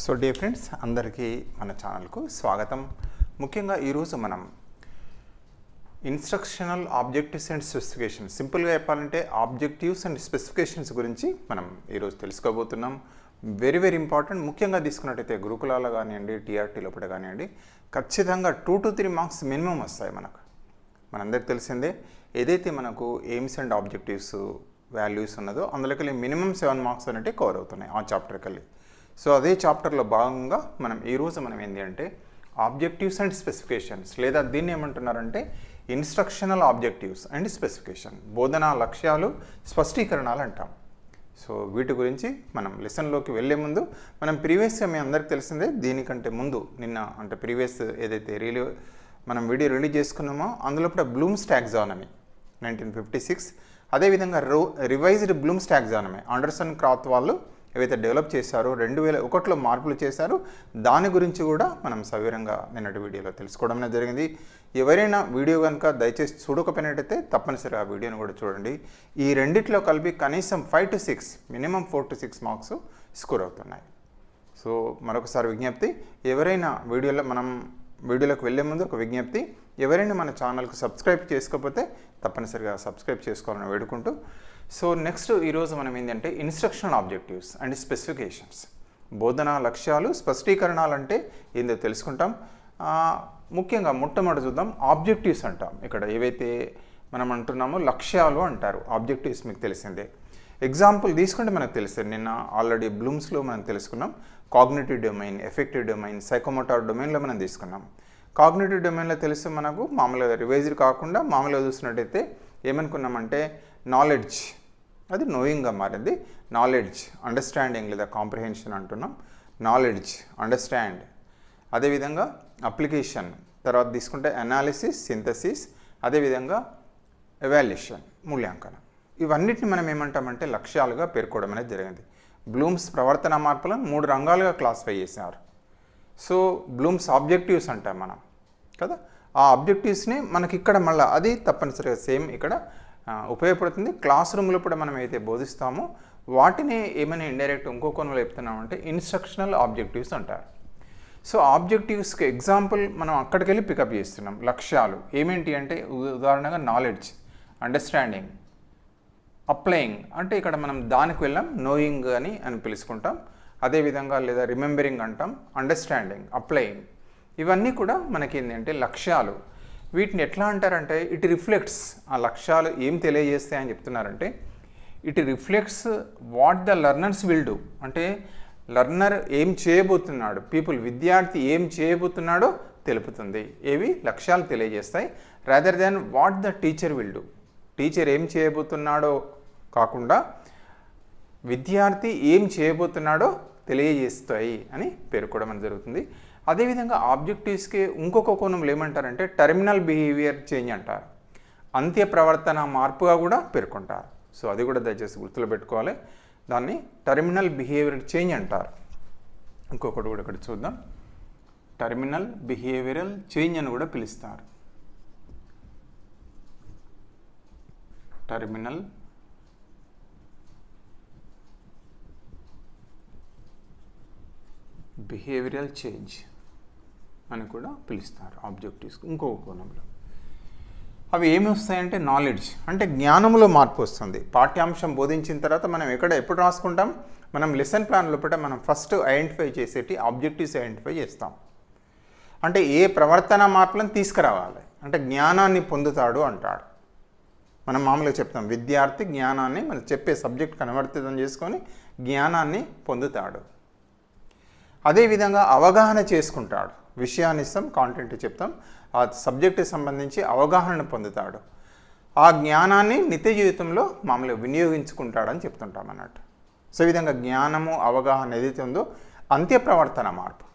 So dear friends అందరికీ మన ఛానల్కు స్వాగతం. ముఖ్యంగా ఈరోజు మనం ఇన్స్ట్రక్షనల్ ఆబ్జెక్టివ్స్ అండ్ స్పెసిఫికేషన్స్, సింపుల్గా చెప్పాలంటే ఆబ్జెక్టివ్స్ అండ్ స్పెసిఫికేషన్స్ గురించి మనం ఈరోజు తెలుసుకోబోతున్నాం. Very important. ముఖ్యంగా తీసుకున్నట్టయితే గురుకులాలో కానివ్వండి, టీఆర్టీ లోపల కానివ్వండి, ఖచ్చితంగా 2 to 3 మార్క్స్ మినిమం వస్తాయి. మనందరికి తెలిసిందే, ఏదైతే మనకు ఎయిమ్స్ అండ్ ఆబ్జెక్టివ్స్ వాల్యూస్ ఉన్నదో అందులోకి మినిమం 7 మార్క్స్ అనేవి కవర్ అవుతున్నాయి ఆ చాప్టర్కి వెళ్ళి. సో అదే చాప్టర్లో భాగంగా ఈరోజు ఏంటి అంటే ఆబ్జెక్టివ్స్ అండ్ స్పెసిఫికేషన్స్, లేదా దీన్ని ఏమంటున్నారంటే ఇన్స్ట్రక్షనల్ ఆబ్జెక్టివ్స్ అండ్ స్పెసిఫికేషన్, బోధనా లక్ష్యాలు స్పష్టీకరణాలు అంటాం. సో వీటి గురించి మనం లెసన్లోకి వెళ్ళే ముందు ప్రీవియస్గా మీ అందరికి తెలిసిందే, దీనికంటే ముందు నిన్న అంటే ప్రీవియస్ ఏదైతే మనం వీడియో రిలీజ్ చేసుకున్నామో అందులో కూడా బ్లూమ్స్ టాక్సానమీ 1956, అదేవిధంగా రివైజ్డ్ బ్లూమ్స్ టాక్సానమీ ఆండర్సన్ క్రాత్ వాళ్ళు ఏవైతే డెవలప్ చేశారో 2001లో మార్పులు చేశారు, దాని గురించి కూడా మనం సవివరంగా నిన్నటి వీడియోలో తెలుసుకోవడం జరిగింది. ఎవరైనా వీడియో కనుక దయచేసి చూడకపోయినట్టయితే తప్పనిసరిగా ఆ వీడియోని కూడా చూడండి. ఈ రెండిట్లో కలిపి కనీసం 5 to 6 minimum 4 to 6 marks score అవుతున్నాయి. సో మరొకసారి విజ్ఞప్తి, ఎవరైనా వీడియోలోకి వెళ్ళే ముందు ఒక విజ్ఞప్తి, ఎవరైనా మన ఛానల్కు సబ్స్క్రైబ్ చేసుకోకపోతే తప్పనిసరిగా సబ్స్క్రైబ్ చేసుకోవాలని వేడుకుంటూ, సో నెక్స్ట్ ఈరోజు ఏంటంటే ఇన్స్ట్రక్షనల్ ఆబ్జెక్టివ్స్ అండ్ స్పెసిఫికేషన్స్, బోధనా లక్ష్యాలు స్పష్టీకరణాలు అంటే ఏందో తెలుసుకుంటాం. ముఖ్యంగా మొట్టమొదటి చూద్దాం ఆబ్జెక్టివ్స్ అంటాం. ఇక్కడ ఏవైతే మనం అంటున్నామో లక్ష్యాలు అంటారు, ఆబ్జెక్టివ్స్ మీకు తెలిసిందే. ఎగ్జాంపుల్ తీసుకుంటే మనకు తెలుస్తుంది, నిన్న ఆల్రెడీ బ్లూమ్స్లో మనం తెలుసుకున్నాం. Cognitive domain, effective domain, psychomotor డొమైన్లో మనం తీసుకున్నాం. కాగ్నిటివ్ డొమైన్లో తెలుసు మనకు మామూలుగా రివైజ్డ్ కాకుండా మామూలుగా చూసినట్టయితే ఏమనుకున్నామంటే నాలెడ్జ్, అది నోయింగ్గా మారింది. నాలెడ్జ్, అండర్స్టాండింగ్ లేదా కాంప్రిహెన్షన్ అంటున్నాం. నాలెడ్జ్, అండర్స్టాండ్, అదేవిధంగా అప్లికేషన్, తర్వాత తీసుకుంటే అనాలిసిస్, సింథసిస్, అదేవిధంగా ఎవాల్యుయేషన్, మూల్యాంకనం. ఇవన్నిటిని మనం ఏమంటామంటే లక్ష్యాలుగా పేర్కోవడం అనేది జరిగింది. బ్లూమ్స్ ప్రవర్తన మార్పులను 3 రంగాలుగా క్లాసిఫై చేశారు. సో బ్లూమ్స్ ఆబ్జెక్టివ్స్ అంటాం మనం కదా. ఆ ఆబ్జెక్టివ్స్ని మనకి ఇక్కడ మళ్ళీ అది తప్పనిసరిగా సేమ్ ఇక్కడ ఉపయోగపడుతుంది. క్లాస్ రూమ్లో కూడా మనం అయితే బోధిస్తామో వాటిని ఏమైనా ఇండైరెక్ట్ ఇంకో కోణంలో చెప్తున్నామంటే ఇన్స్ట్రక్షనల్ ఆబ్జెక్టివ్స్ అంటారు. సో ఆబ్జెక్టివ్స్కి ఎగ్జాంపుల్ మనం అక్కడికి వెళ్ళి పికప్ చేస్తున్నాం. లక్ష్యాలు ఏమేంటి అంటే ఉదాహరణగా నాలెడ్జ్, అండర్స్టాండింగ్, అప్లయింగ్ అంటే ఇక్కడ మనం దానికి వెళ్ళాం, నోయింగ్ అని పిలుచుకుంటాం. అదేవిధంగా లేదా రిమెంబరింగ్ అంటాం, అండర్స్టాండింగ్, అప్లయింగ్, ఇవన్నీ కూడా మనకి ఏంటంటే లక్ష్యాలు. వీటిని ఎట్లా అంటారంటే ఇట్ రిఫ్లెక్ట్స్, ఆ లక్ష్యాలు ఏం తెలియజేస్తాయని చెప్తున్నారంటే it reflects what the learners will do, అంటే లెర్నర్ ఏం చేయబోతున్నాడు, విద్యార్థి ఏం చేయబోతున్నాడో తెలుపుతుంది. ఏవి లక్ష్యాలు తెలియజేస్తాయి. Rather than what the teacher will do, teacher ఏం చేయబోతున్నాడో కాకుండా విద్యార్థి ఏం చేయబోతున్నాడో తెలియజేస్తాయి అని పేర్కోవడం జరుగుతుంది. అదేవిధంగా ఆబ్జెక్టివ్స్కి ఇంకొక కోణంలో ఏమంటారంటే టెర్మినల్ బిహేవియర్ చేంజ్ అంటారు, అంత్య ప్రవర్తన మార్పుగా కూడా పేర్కొంటారు. సో అది కూడా దయచేసి గుర్తులో పెట్టుకోవాలి, దాన్ని టెర్మినల్ బిహేవియర్ చేంజ్ అంటారు. ఇంకొకటి కూడా ఇక్కడ చూద్దాం, టెర్మినల్ బిహేవియరల్ చేంజ్ అని కూడా పిలుస్తారు. టెర్మినల్ బిహేవియరల్ చేంజ్ అని కూడా పిలుస్తారు ఆబ్జెక్టివ్స్. ఇంకొక కోణంలో అవి ఏమి వస్తాయంటే నాలెడ్జ్ అంటే జ్ఞానంలో మార్పు వస్తుంది. పాఠ్యాంశం బోధించిన తర్వాత మనం ఎప్పుడు రాసుకుంటాం, మనం లెసన్ ప్లాన్ లోపల మనం ఫస్ట్ ఐడెంటిఫై చేసేటి ఆబ్జెక్టివ్స్ ఐడెంటిఫై చేస్తాం. అంటే ఏ ప్రవర్తన మార్పులను తీసుకురావాలి అంటే జ్ఞానాన్ని పొందుతాడు అంటాడు. మనం మామూలుగా చెప్తాం విద్యార్థి జ్ఞానాన్ని మనం చెప్పే సబ్జెక్ట్ కన్వర్తితం చేసుకొని జ్ఞానాన్ని పొందుతాడు. అదేవిధంగా అవగాహన చేసుకుంటాడు, విషయాన్ని ఇస్తాం, కాంటెంట్ చెప్తాం, ఆ సబ్జెక్టుకి సంబంధించి అవగాహన పొందుతాడు. ఆ జ్ఞానాన్ని నిత్య జీవితంలో మామూలుగా వినియోగించుకుంటాడని చెప్తుంటాం అన్నట్టు. సో ఈ విధంగా జ్ఞానము, అవగాహన ఏదైతే ఉందో అంత్య ప్రవర్తన మార్పు,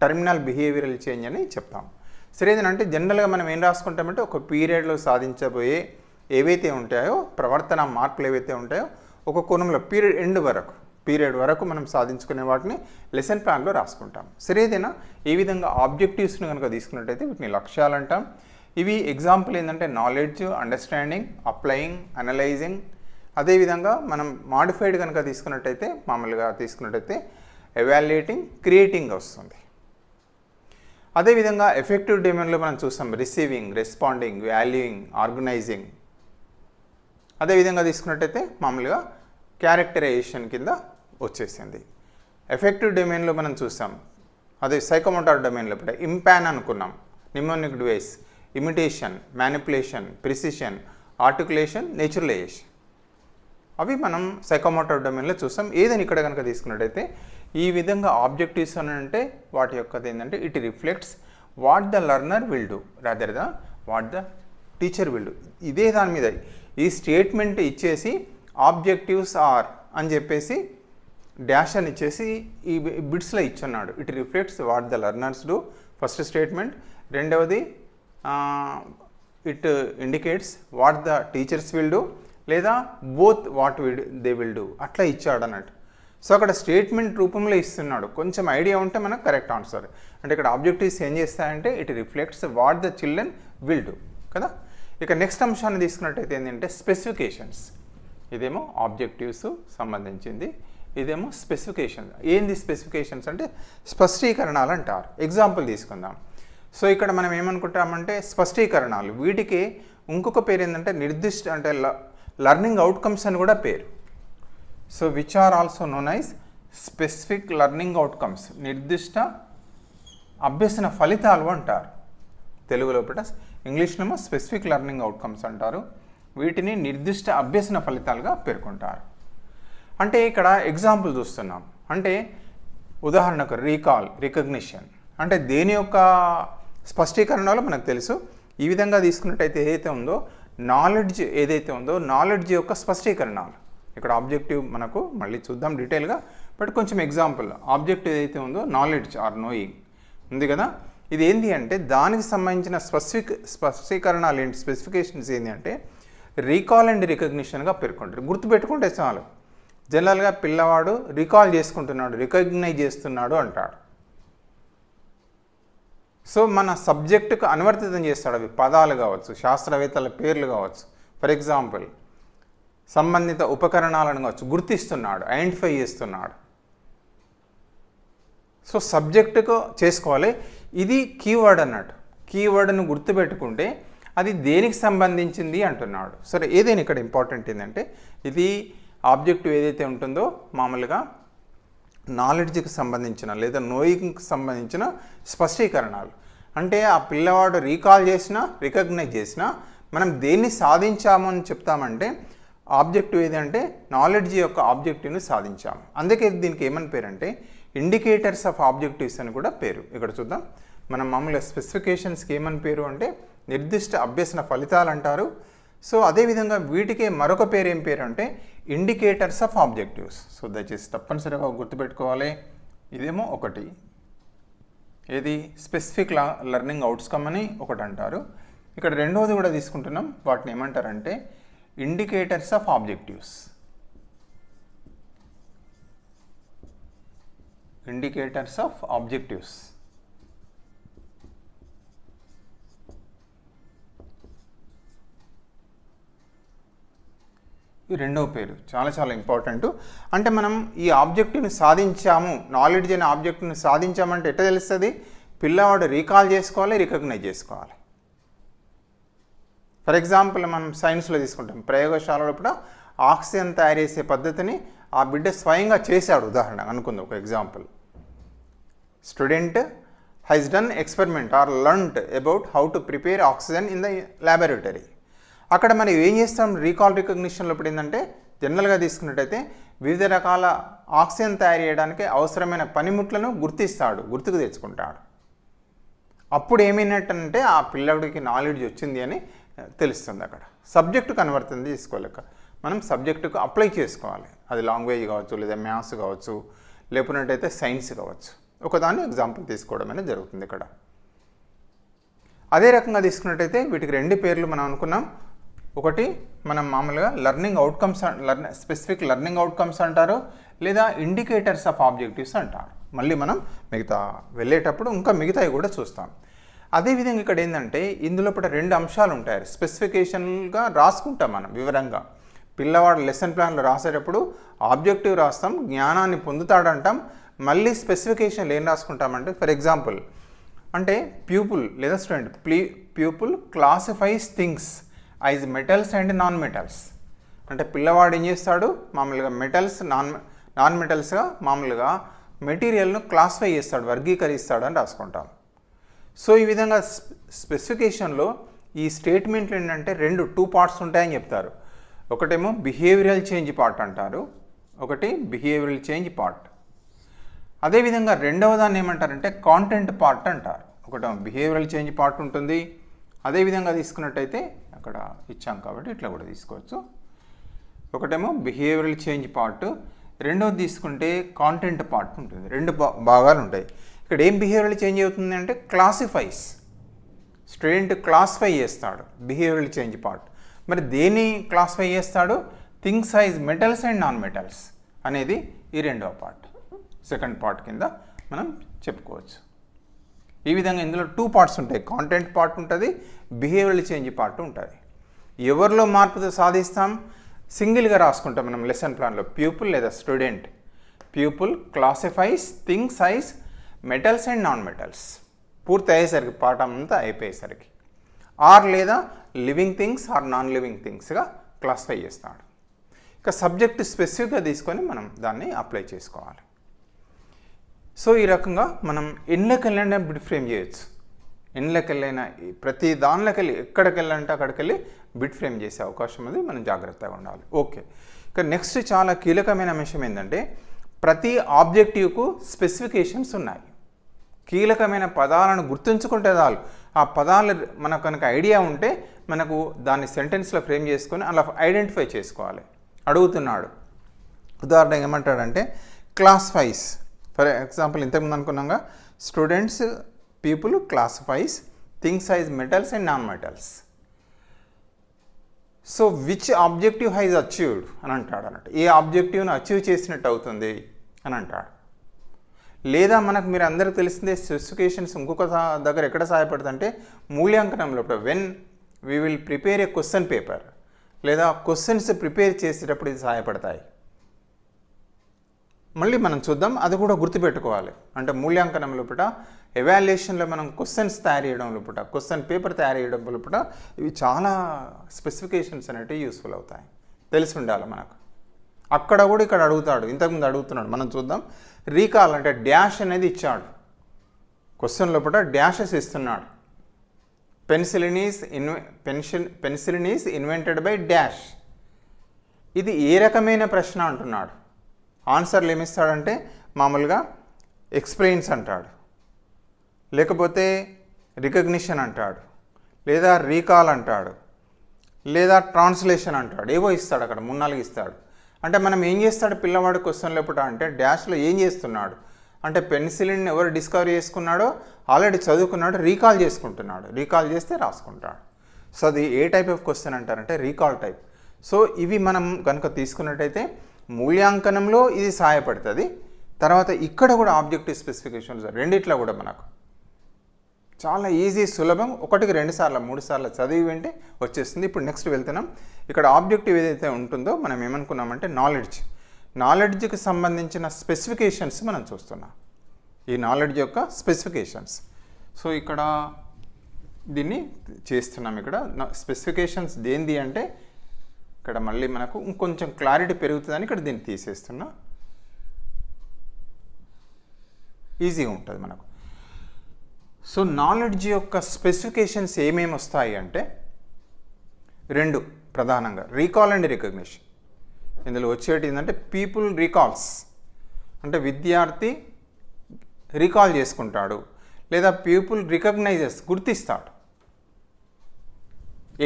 టెర్మినల్ బిహేవియరల్ చేంజ్ అని చెప్తాం. సరే, ఏదంటే జనరల్గా మనం ఏం రాసుకుంటామంటే ఒక పీరియడ్లో సాధించబోయే ఏవైతే ఉంటాయో ప్రవర్తన మార్పులు ఏవైతే ఉంటాయో ఒక కోణంలో పీరియడ్ వరకు మనం సాధించుకునే వాటిని లెసన్ ప్లాన్లో రాసుకుంటాం. సరేదేనా ఈ విధంగా ఆబ్జెక్టివ్స్ని కనుక తీసుకున్నట్టయితే వీటిని లక్ష్యాలు అంటాం. ఇవి ఎగ్జాంపుల్ ఏంటంటే నాలెడ్జ్, అండర్స్టాండింగ్, అప్లయింగ్, అనలైజింగ్. అదేవిధంగా మనం మాడిఫైడ్ కనుక తీసుకున్నట్టయితే ఎవాల్యుయేటింగ్, క్రియేటింగ్ వస్తుంది. అదేవిధంగా ఎఫెక్టివ్ డొమైన్లో మనం చూస్తాం రిసీవింగ్, రెస్పాండింగ్, వాల్యూయింగ్, ఆర్గనైజింగ్. అదేవిధంగా తీసుకున్నట్టయితే మామూలుగా క్యారెక్టరైజేషన్ కింద వచ్చేసింది. ఎఫెక్టివ్ డొమైన్లో మనం చూస్తాం, అదే సైకోమోటార్ డొమైన్లో ఇప్పుడు ఇంపాన్ అనుకున్నాం, mnemonic device, imitation, manipulation, precision, articulation, naturalisation. అవి మనం సైకోమోటార్ డొమైన్లో చూస్తాం. ఏదని ఇక్కడ కనుక తీసుకున్నట్టయితే ఈ విధంగా ఆబ్జెక్టివ్స్ అని అంటే వాటి యొక్కది ఏంటంటే it reflects what the learner will do rather the what the teacher will do. ఇదే దాని మీద ఈ స్టేట్మెంట్ ఇచ్చేసి ఆబ్జెక్టివ్స్ ఆర్ అని చెప్పేసి డాష్ అని ఇచ్చేసి ఈ బిట్స్లో ఇచ్చున్నాడు. It reflects what the learners do first statement. రెండవది it indicates what the teachers will do లేదా both what they will do అట్లా ఇచ్చాడు అన్నట్టు. సో అక్కడ స్టేట్మెంట్ రూపంలో ఇస్తున్నాడు. కొంచెం ఐడియా ఉంటే మనకు కరెక్ట్ ఆన్సర్. అంటే ఇక్కడ ఆబ్జెక్టివ్స్ ఏం చేస్తాయంటే it reflects what the children will do కదా. ఇక నెక్స్ట్ అంశాన్ని తీసుకున్నట్టయితే ఏంటంటే స్పెసిఫికేషన్స్. ఇదేమో ఆబ్జెక్టివ్స్ సంబంధించింది, ఇదేమో స్పెసిఫికేషన్. ఏంది స్పెసిఫికేషన్స్ అంటే స్పష్టీకరణాలు అంటారు. ఎగ్జాంపుల్ తీసుకుందాం. సో ఇక్కడ మనం ఏమనుకుంటామంటే స్పష్టీకరణాలు, వీటికి ఇంకొక పేరు ఏంటంటే నిర్దిష్ట అంటే లర్నింగ్ అవుట్కమ్స్ అని కూడా పేరు. So which are also known as specific learning outcomes, నిర్దిష్ట అభ్యసన ఫలితాలు అంటారు తెలుగులో. ఇంగ్లీష్లో స్పెసిఫిక్ లర్నింగ్ అవుట్కమ్స్ అంటారు. వీటిని నిర్దిష్ట అభ్యసన ఫలితాలుగా పేర్కొంటారు. అంటే ఇక్కడ ఎగ్జాంపుల్ చూస్తున్నాం. అంటే ఉదాహరణకు రీకాల్, రికగ్నిషన్ అంటే దేని యొక్క స్పష్టీకరణలో మనకు తెలుసు. ఈ విధంగా తీసుకున్నట్టయితే ఏదైతే ఉందో నాలెడ్జ్, ఏదైతే ఉందో నాలెడ్జ్ యొక్క స్పష్టీకరణాలు. ఇక్కడ ఆబ్జెక్టివ్ మనకు మళ్ళీ చూద్దాం డీటెయిల్గా, బట్ కొంచెం ఎగ్జాంపుల్. ఆబ్జెక్టివ్ ఏదైతే ఉందో నాలెడ్జ్ ఆర్ నోయింగ్ ఉంది కదా. ఇది ఏంటి అంటే దానికి సంబంధించిన స్పష్టీకరణాలు ఏంటి, స్పెసిఫికేషన్స్ ఏంటి అంటే రీకాల్ అండ్ రికగ్నిషన్గా పేర్కొంటారు. గుర్తుపెట్టుకుంటే చాలు. జనరల్గా పిల్లవాడు రీకాల్ చేసుకుంటున్నాడు, రికగ్నైజ్ చేస్తున్నాడు అంటాడు. సో మన సబ్జెక్టుకు అనువర్తితం చేస్తాడు. అవి పదాలు కావచ్చు, శాస్త్రవేత్తల పేర్లు కావచ్చు. ఫర్ ఎగ్జాంపుల్ సంబంధిత ఉపకరణాలను కావచ్చు, గుర్తిస్తున్నాడు, ఐడెంటిఫై చేస్తున్నాడు. సో సబ్జెక్టుకు చేసుకోవాలి. ఇది కీవర్డ్ అన్నట్టు. కీవర్డ్ను గుర్తుపెట్టుకుంటే అది దేనికి సంబంధించింది అంటున్నాడు. సరే, ఏదైనా ఇక్కడ ఇంపార్టెంట్ ఏంటంటే ఇది ఆబ్జెక్టివ్ ఏదైతే ఉంటుందో మామూలుగా నాలెడ్జ్కి సంబంధించిన లేదా నోయింగ్కి సంబంధించిన స్పష్టీకరణాలు. అంటే ఆ పిల్లవాడు రీకాల్ చేసినా రికగ్నైజ్ చేసినా మనం దేన్ని సాధించాము అని చెప్తామంటే ఆబ్జెక్టివ్ ఏదంటే నాలెడ్జ్ యొక్క ఆబ్జెక్టివ్ని సాధించాము. అందుకే దీనికి ఏమని పేరు అంటే ఇండికేటర్స్ ఆఫ్ ఆబ్జెక్టివ్స్ అని కూడా పేరు. ఇక్కడ చూద్దాం. మనం మామూలుగా స్పెసిఫికేషన్స్కి ఏమని పేరు అంటే నిర్దిష్ట అభ్యసన ఫలితాలు అంటారు. సో అదేవిధంగా వీటికే మరొక పేరు ఏం పేరు అంటే ఇండికేటర్స్ ఆఫ్ ఆబ్జెక్టివ్స్. సో దయచేసి తప్పనిసరిగా గుర్తుపెట్టుకోవాలి. ఇదేమో ఒకటి, ఏది స్పెసిఫిక్ లర్నింగ్ అవుట్కమ్ అని ఒకటి అంటారు. ఇక్కడ రెండవది కూడా తీసుకుంటున్నాం. వాటిని ఏమంటారంటే indicators of objectives. Indicators of objectives. ఈ రెండవ పేరు చాలా ఇంపార్టెంట్. అంటే మనం ఈ ఆబ్జెక్టివ్ని సాధించాము, నాలెడ్జ్ అనే ఆబ్జెక్టివ్ని సాధించామంటే ఎట్లా తెలుస్తుంది? పిల్లవాడు రీకాల్ చేసుకోవాలి, రికగ్నైజ్ చేసుకోవాలి. ఫర్ ఎగ్జాంపుల్ మనం సైన్స్లో తీసుకుంటాం. ప్రయోగశాలలో కూడా ఆక్సిజన్ తయారు చేసే పద్ధతిని ఆ బిడ్డ స్వయంగా చేశాడు. ఉదాహరణ అనుకుందాం, ఒక example. Student has done experiment are learned about how to prepare oxygen in the laboratory. అక్కడ మనం ఏం చేస్తాం? రీకాల్ రికగ్నిషన్లో ఇప్పుడు ఏంటంటే జనరల్గా తీసుకున్నట్టయితే వివిధ రకాల ఆక్సిజన్ తయారు చేయడానికి అవసరమైన పనిముట్లను గుర్తుకు తెచ్చుకుంటాడు. అప్పుడు ఏమైనట్టంటే ఆ పిల్లడికి నాలెడ్జ్ వచ్చింది అని తెలుస్తుంది. అక్కడ సబ్జెక్టు కన్వర్తన్ చేసుకోలేక మనం సబ్జెక్టుకు అప్లై చేసుకోవాలి. అది లాంగ్వేజ్ కావచ్చు, లేదా మ్యాథ్స్ కావచ్చు, లేకున్నట్టయితే సైన్స్ కావచ్చు. ఒకదాన్ని ఎగ్జాంపుల్ తీసుకోవడం అనేది జరుగుతుంది ఇక్కడ. అదే రకంగా తీసుకున్నట్టయితే వీటికి రెండు పేర్లు మనం అనుకున్నాం. ఒకటి మనం మామూలుగా learning outcomes, specific learning outcomes అంటారు, లేదా ఇండికేటర్స్ ఆఫ్ ఆబ్జెక్టివ్స్ అంటారు. మళ్ళీ మనం మిగతా వెళ్ళేటప్పుడు ఇంకా మిగతావి కూడా చూస్తాం. అదేవిధంగా ఇక్కడ ఏంటంటే ఇందులో ఇప్పుడు రెండు అంశాలు ఉంటాయి. స్పెసిఫికేషన్గా రాసుకుంటాం మనం వివరంగా. పిల్లవాడు లెసన్ ప్లాన్లో రాసేటప్పుడు ఆబ్జెక్టివ్ రాస్తాం, జ్ఞానాన్ని పొందుతాడంటాం. మళ్ళీ స్పెసిఫికేషన్లు ఏం రాసుకుంటామంటే ఫర్ ఎగ్జాంపుల్ అంటే ప్యూపుల్ లేదా student pupil classifies things as metals and non metals. అంటే పిల్లవాడు ఏం చేస్తాడు, మామూలుగా మెటల్స్ నాన్ మెటల్స్గా మామూలుగా మెటీరియల్ను క్లాసిఫై చేస్తాడు, వర్గీకరిస్తాడు అని రాసుకుంటాం. సో ఈ విధంగా స్పెసిఫికేషన్లో ఈ స్టేట్మెంట్లు ఏంటంటే 2 పార్ట్స్ ఉంటాయని చెప్తారు. ఒకటేమో బిహేవియరల్ చేంజ్ పార్ట్ అంటారు, ఒకటి బిహేవియరల్ చేంజ్ పార్ట్. అదేవిధంగా రెండవ దాన్ని ఏమంటారంటే కాంటెంట్ పార్ట్ అంటారు. ఒకటేమో బిహేవియరల్ చేంజ్ పార్ట్ ఉంటుంది, అదేవిధంగా తీసుకున్నట్టయితే అక్కడ ఇచ్చాం కాబట్టి ఇట్లా కూడా తీసుకోవచ్చు. ఒకటేమో బిహేవియరల్ చేంజ్ పార్ట్, రెండవది తీసుకుంటే కాంటెంట్ పార్ట్ ఉంటుంది. 2 భాగాలు ఉంటాయి. ఇక్కడ ఏం బిహేవియరల్ చేంజ్ అవుతుంది అంటే క్లాసిఫైస్, స్టూడెంట్ క్లాసిఫై చేస్తాడు బిహేవియరల్ చేంజ్ పార్ట్. మరి దేన్ని క్లాసిఫై చేస్తాడు, things as metals and non metals అనేది ఈ రెండవ పార్ట్, సెకండ్ పార్ట్ కింద మనం చెప్పుకోవచ్చు. ఈ విధంగా ఇందులో 2 పార్ట్స్ ఉంటాయి, కాంటెంట్ పార్ట్ ఉంటుంది, బిహేవియరల్ చేంజ్ పార్ట్ ఉంటుంది. ఎవరిలో మార్పుతో సాధిస్తాం, సింగిల్గా రాసుకుంటాం మనం లెసన్ ప్లాన్లో ప్యూపుల్ లేదా student. Pupil classifies things as metals and non metals పూర్తి అయ్యేసరికి పాఠం అంతా అయిపోయేసరికి, ఆర్ లేదా living things or non living థింగ్స్గా క్లాసిఫై చేస్తాడు. ఇక సబ్జెక్ట్ స్పెసిఫిక్గా తీసుకొని మనం దాన్ని అప్లై చేసుకోవాలి. సో ఈ రకంగా మనం ఎన్లోకి వెళ్ళినా బిట్ ఫ్రేమ్ చేయొచ్చు. ఎన్లోకి వెళ్ళైనా ప్రతి దానిలోకి వెళ్ళి ఎక్కడికి వెళ్ళాలంటే అక్కడికి వెళ్ళి బిట్ ఫ్రేమ్ చేసే అవకాశం ఉంది, మనం జాగ్రత్తగా ఉండాలి. ఓకే, ఇక నెక్స్ట్ చాలా కీలకమైన విషయం ఏంటంటే ప్రతి ఆబ్జెక్టివ్కు స్పెసిఫికేషన్స్ ఉన్నాయి. కీలకమైన పదాలను గుర్తుంచుకుంటే చాలు, ఆ పదాలు మనకు కనుక ఐడియా ఉంటే మనకు దాన్ని సెంటెన్స్లో ఫ్రేమ్ చేసుకొని అలా ఐడెంటిఫై చేసుకోవాలి. అడుగుతున్నాడు, ఉదాహరణకు ఏమంటాడంటే క్లాసిఫైస్, ఫర్ ఎగ్జాంపుల్ ఇంతకుముందు అనుకున్నాగా students people classifies things as metals and non metals. So which objective has achieved అని అంటాడు అన్నట్టు, ఏ ఆబ్జెక్టివ్ను అచీవ్ చేసినట్టు అవుతుంది అని అంటాడు. లేదా మనకు మీరు అందరికీ తెలిసిందే స్పెసిఫికేషన్స్ ఇంకొక దగ్గర ఎక్కడ సహాయపడుతుందంటే మూల్యాంకనంలో, when we will prepare a question paper లేదా క్వశ్చన్స్ ప్రిపేర్ చేసేటప్పుడు ఇది సహాయపడతాయి. మళ్ళీ మనం చూద్దాం, అది కూడా గుర్తుపెట్టుకోవాలి. అంటే మూల్యాంకనం లోపల ఎవాల్యుయేషన్లో మనం క్వశ్చన్స్ తయారు చేయడం లోపల, క్వశ్చన్ పేపర్ తయారు చేయడం లోపల ఇవి చాలా స్పెసిఫికేషన్స్ అనేవి యూస్ఫుల్ అవుతాయి, తెలిసి ఉండాలి మనకు. అక్కడ కూడా ఇక్కడ అడుగుతాడు, ఇంతకుముందు అడుగుతున్నాడు, మనం చూద్దాం. రీకాల్ అంటే డాష్ అనేది ఇచ్చాడు, క్వశ్చన్ లోపల డాషెస్ ఇస్తున్నాడు. Penicillin is invented by dash. ఇది ఏ రకమైన ప్రశ్న అంటున్నాడు. ఆన్సర్లు ఏమిస్తాడంటే మామూలుగా ఎక్స్ప్లెయిన్స్ అంటాడు, లేకపోతే రికగ్నిషన్ అంటాడు, లేదా రీకాల్ అంటాడు, లేదా ట్రాన్స్లేషన్ అంటాడు. ఏవో ఇస్తాడు, అక్కడ 3-4 ఇస్తాడు. అంటే మనం ఏం చేస్తాడు పిల్లవాడు క్వశ్చన్ లోపల అంటే డాష్లో ఏం చేస్తున్నాడు అంటే పెన్సిలిన్ ఎవరు డిస్కవర్ చేసుకున్నాడో ఆల్రెడీ చదువుకున్నాడు, రీకాల్ చేసుకుంటున్నాడు, రీకాల్ చేస్తే రాసుకుంటాడు. సో అది ఏ టైప్ ఆఫ్ క్వశ్చన్ అంటారంటే రీకాల్ టైప్. సో ఇవి మనం కనుక తీసుకున్నట్టయితే మూల్యాంకనంలో ఇది సహాయపడుతుంది. తర్వాత ఇక్కడ కూడా ఆబ్జెక్టివ్ స్పెసిఫికేషన్స్ రెండిట్లో కూడా మనకు చాలా ఈజీ, సులభం. 1-2 సార్లు 3 సార్లు చదివి వెంటే వచ్చేస్తుంది. ఇప్పుడు నెక్స్ట్ వెళ్తున్నాం. ఇక్కడ ఆబ్జెక్టివ్ ఏదైతే ఉంటుందో మనం ఏమనుకున్నామంటే నాలెడ్జ్కి సంబంధించిన స్పెసిఫికేషన్స్ మనం చూస్తున్నాం, ఈ నాలెడ్జ్ యొక్క స్పెసిఫికేషన్స్. సో ఇక్కడ దీన్ని చేస్తున్నాం. ఇక్కడ స్పెసిఫికేషన్స్ దేంది అంటే ఇక్కడ మళ్ళీ మనకు ఇంకొంచెం క్లారిటీ పెరుగుతుందని ఇక్కడ దీన్ని తీసేస్తున్నా, ఈజీగా ఉంటుంది మనకు. సో నాలెడ్జ్ యొక్క స్పెసిఫికేషన్స్ ఏమేమి వస్తాయి అంటే 2 ప్రధానంగా, రీకాల్ అండ్ రికగ్నిషన్. ఇందులో వచ్చేటి ఏంటంటే పీపుల్ రీకాల్స్ అంటే విద్యార్థి రీకాల్ చేసుకుంటాడు, లేదా పీపుల్ రికగ్నైజెస్ గుర్తిస్తాడు.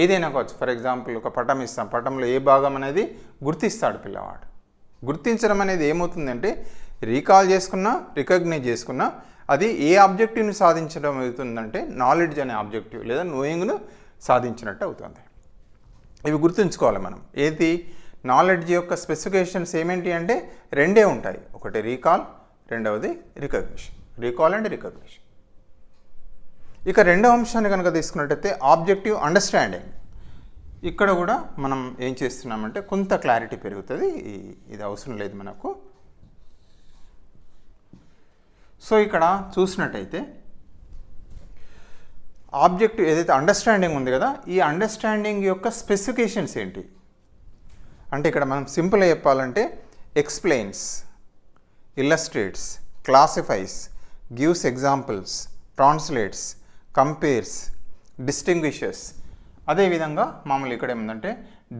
ఏదైనా కావచ్చు, ఫర్ ఎగ్జాంపుల్ ఒక పటం ఇస్తాం, పటంలో ఏ భాగం అనేది గుర్తిస్తాడు పిల్లవాడు. గుర్తించడం అనేది ఏమవుతుందంటే రీకాల్ చేసుకున్నా రికగ్నైజ్ చేసుకున్నా అది ఏ ఆబ్జెక్టివ్ని సాధించడం అవుతుందంటే నాలెడ్జ్ అనే ఆబ్జెక్టివ్ లేదా నోయింగ్ను సాధించినట్టు అవుతుంది. ఇవి గుర్తుంచుకోవాలి మనం. ఏది నాలెడ్జ్ యొక్క స్పెసిఫికేషన్స్ ఏమేంటి అంటే 2 ఉంటాయి, ఒకటి రీకాల్, రెండవది రికగ్నిషన్. Recall and recognition. ఇక రెండవ అంశాన్ని కనుక తీసుకున్నట్టయితే ఆబ్జెక్టివ్ అండర్స్టాండింగ్. ఇక్కడ కూడా మనం ఏం చేస్తున్నామంటే కొంత క్లారిటీ పెరుగుతుంది, ఇది అవసరం లేదు మనకు. సో ఇక్కడ చూసినట్టయితే ఆబ్జెక్ట్ ఏదైతే అండర్స్టాండింగ్ ఉంది కదా, ఈ అండర్స్టాండింగ్ యొక్క స్పెసిఫికేషన్స్ ఏంటి అంటే ఇక్కడ మనం సింపుల్గా చెప్పాలంటే explains, illustrates, classifies, gives examples, translates, compares, distinguishes. అదేవిధంగా మామూలు ఇక్కడ ఏముందంటే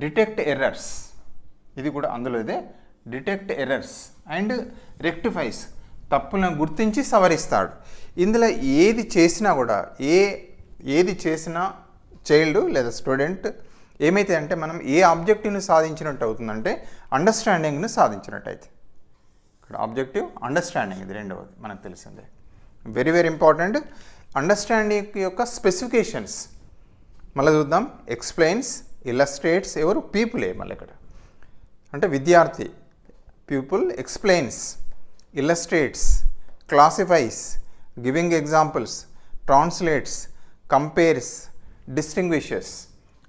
డిటెక్ట్ ఎర్రర్స్, ఇది కూడా అందులో ఇదే, డిటెక్ట్ ఎర్రర్స్ అండ్ రెక్టిఫైస్, తప్పులను గుర్తించి సవరిస్తాడు. ఇందులో ఏది చేసినా కూడా ఏది చేసినా చైల్డ్ లేదా స్టూడెంట్ ఏమైతే అంటే మనం ఏ ఆబ్జెక్టివ్ని సాధించినట్టు అవుతుందంటే అండర్స్టాండింగ్ను సాధించినట్టు అయితే. ఇక్కడ ఆబ్జెక్టివ్ అండర్స్టాండింగ్, ఇది రెండవది మనకు తెలిసిందే. Very very important. అండర్స్టాండింగ్ యొక్క స్పెసిఫికేషన్స్ మళ్ళీ చూద్దాం. ఎక్స్ప్లెయిన్స్, ఇల్లస్ట్రేట్స్, ఎవరు? పీపులే. మళ్ళీ ఇక్కడ అంటే విద్యార్థి, people. Explains, illustrates, classifies, giving examples, translates, compares, distinguishes.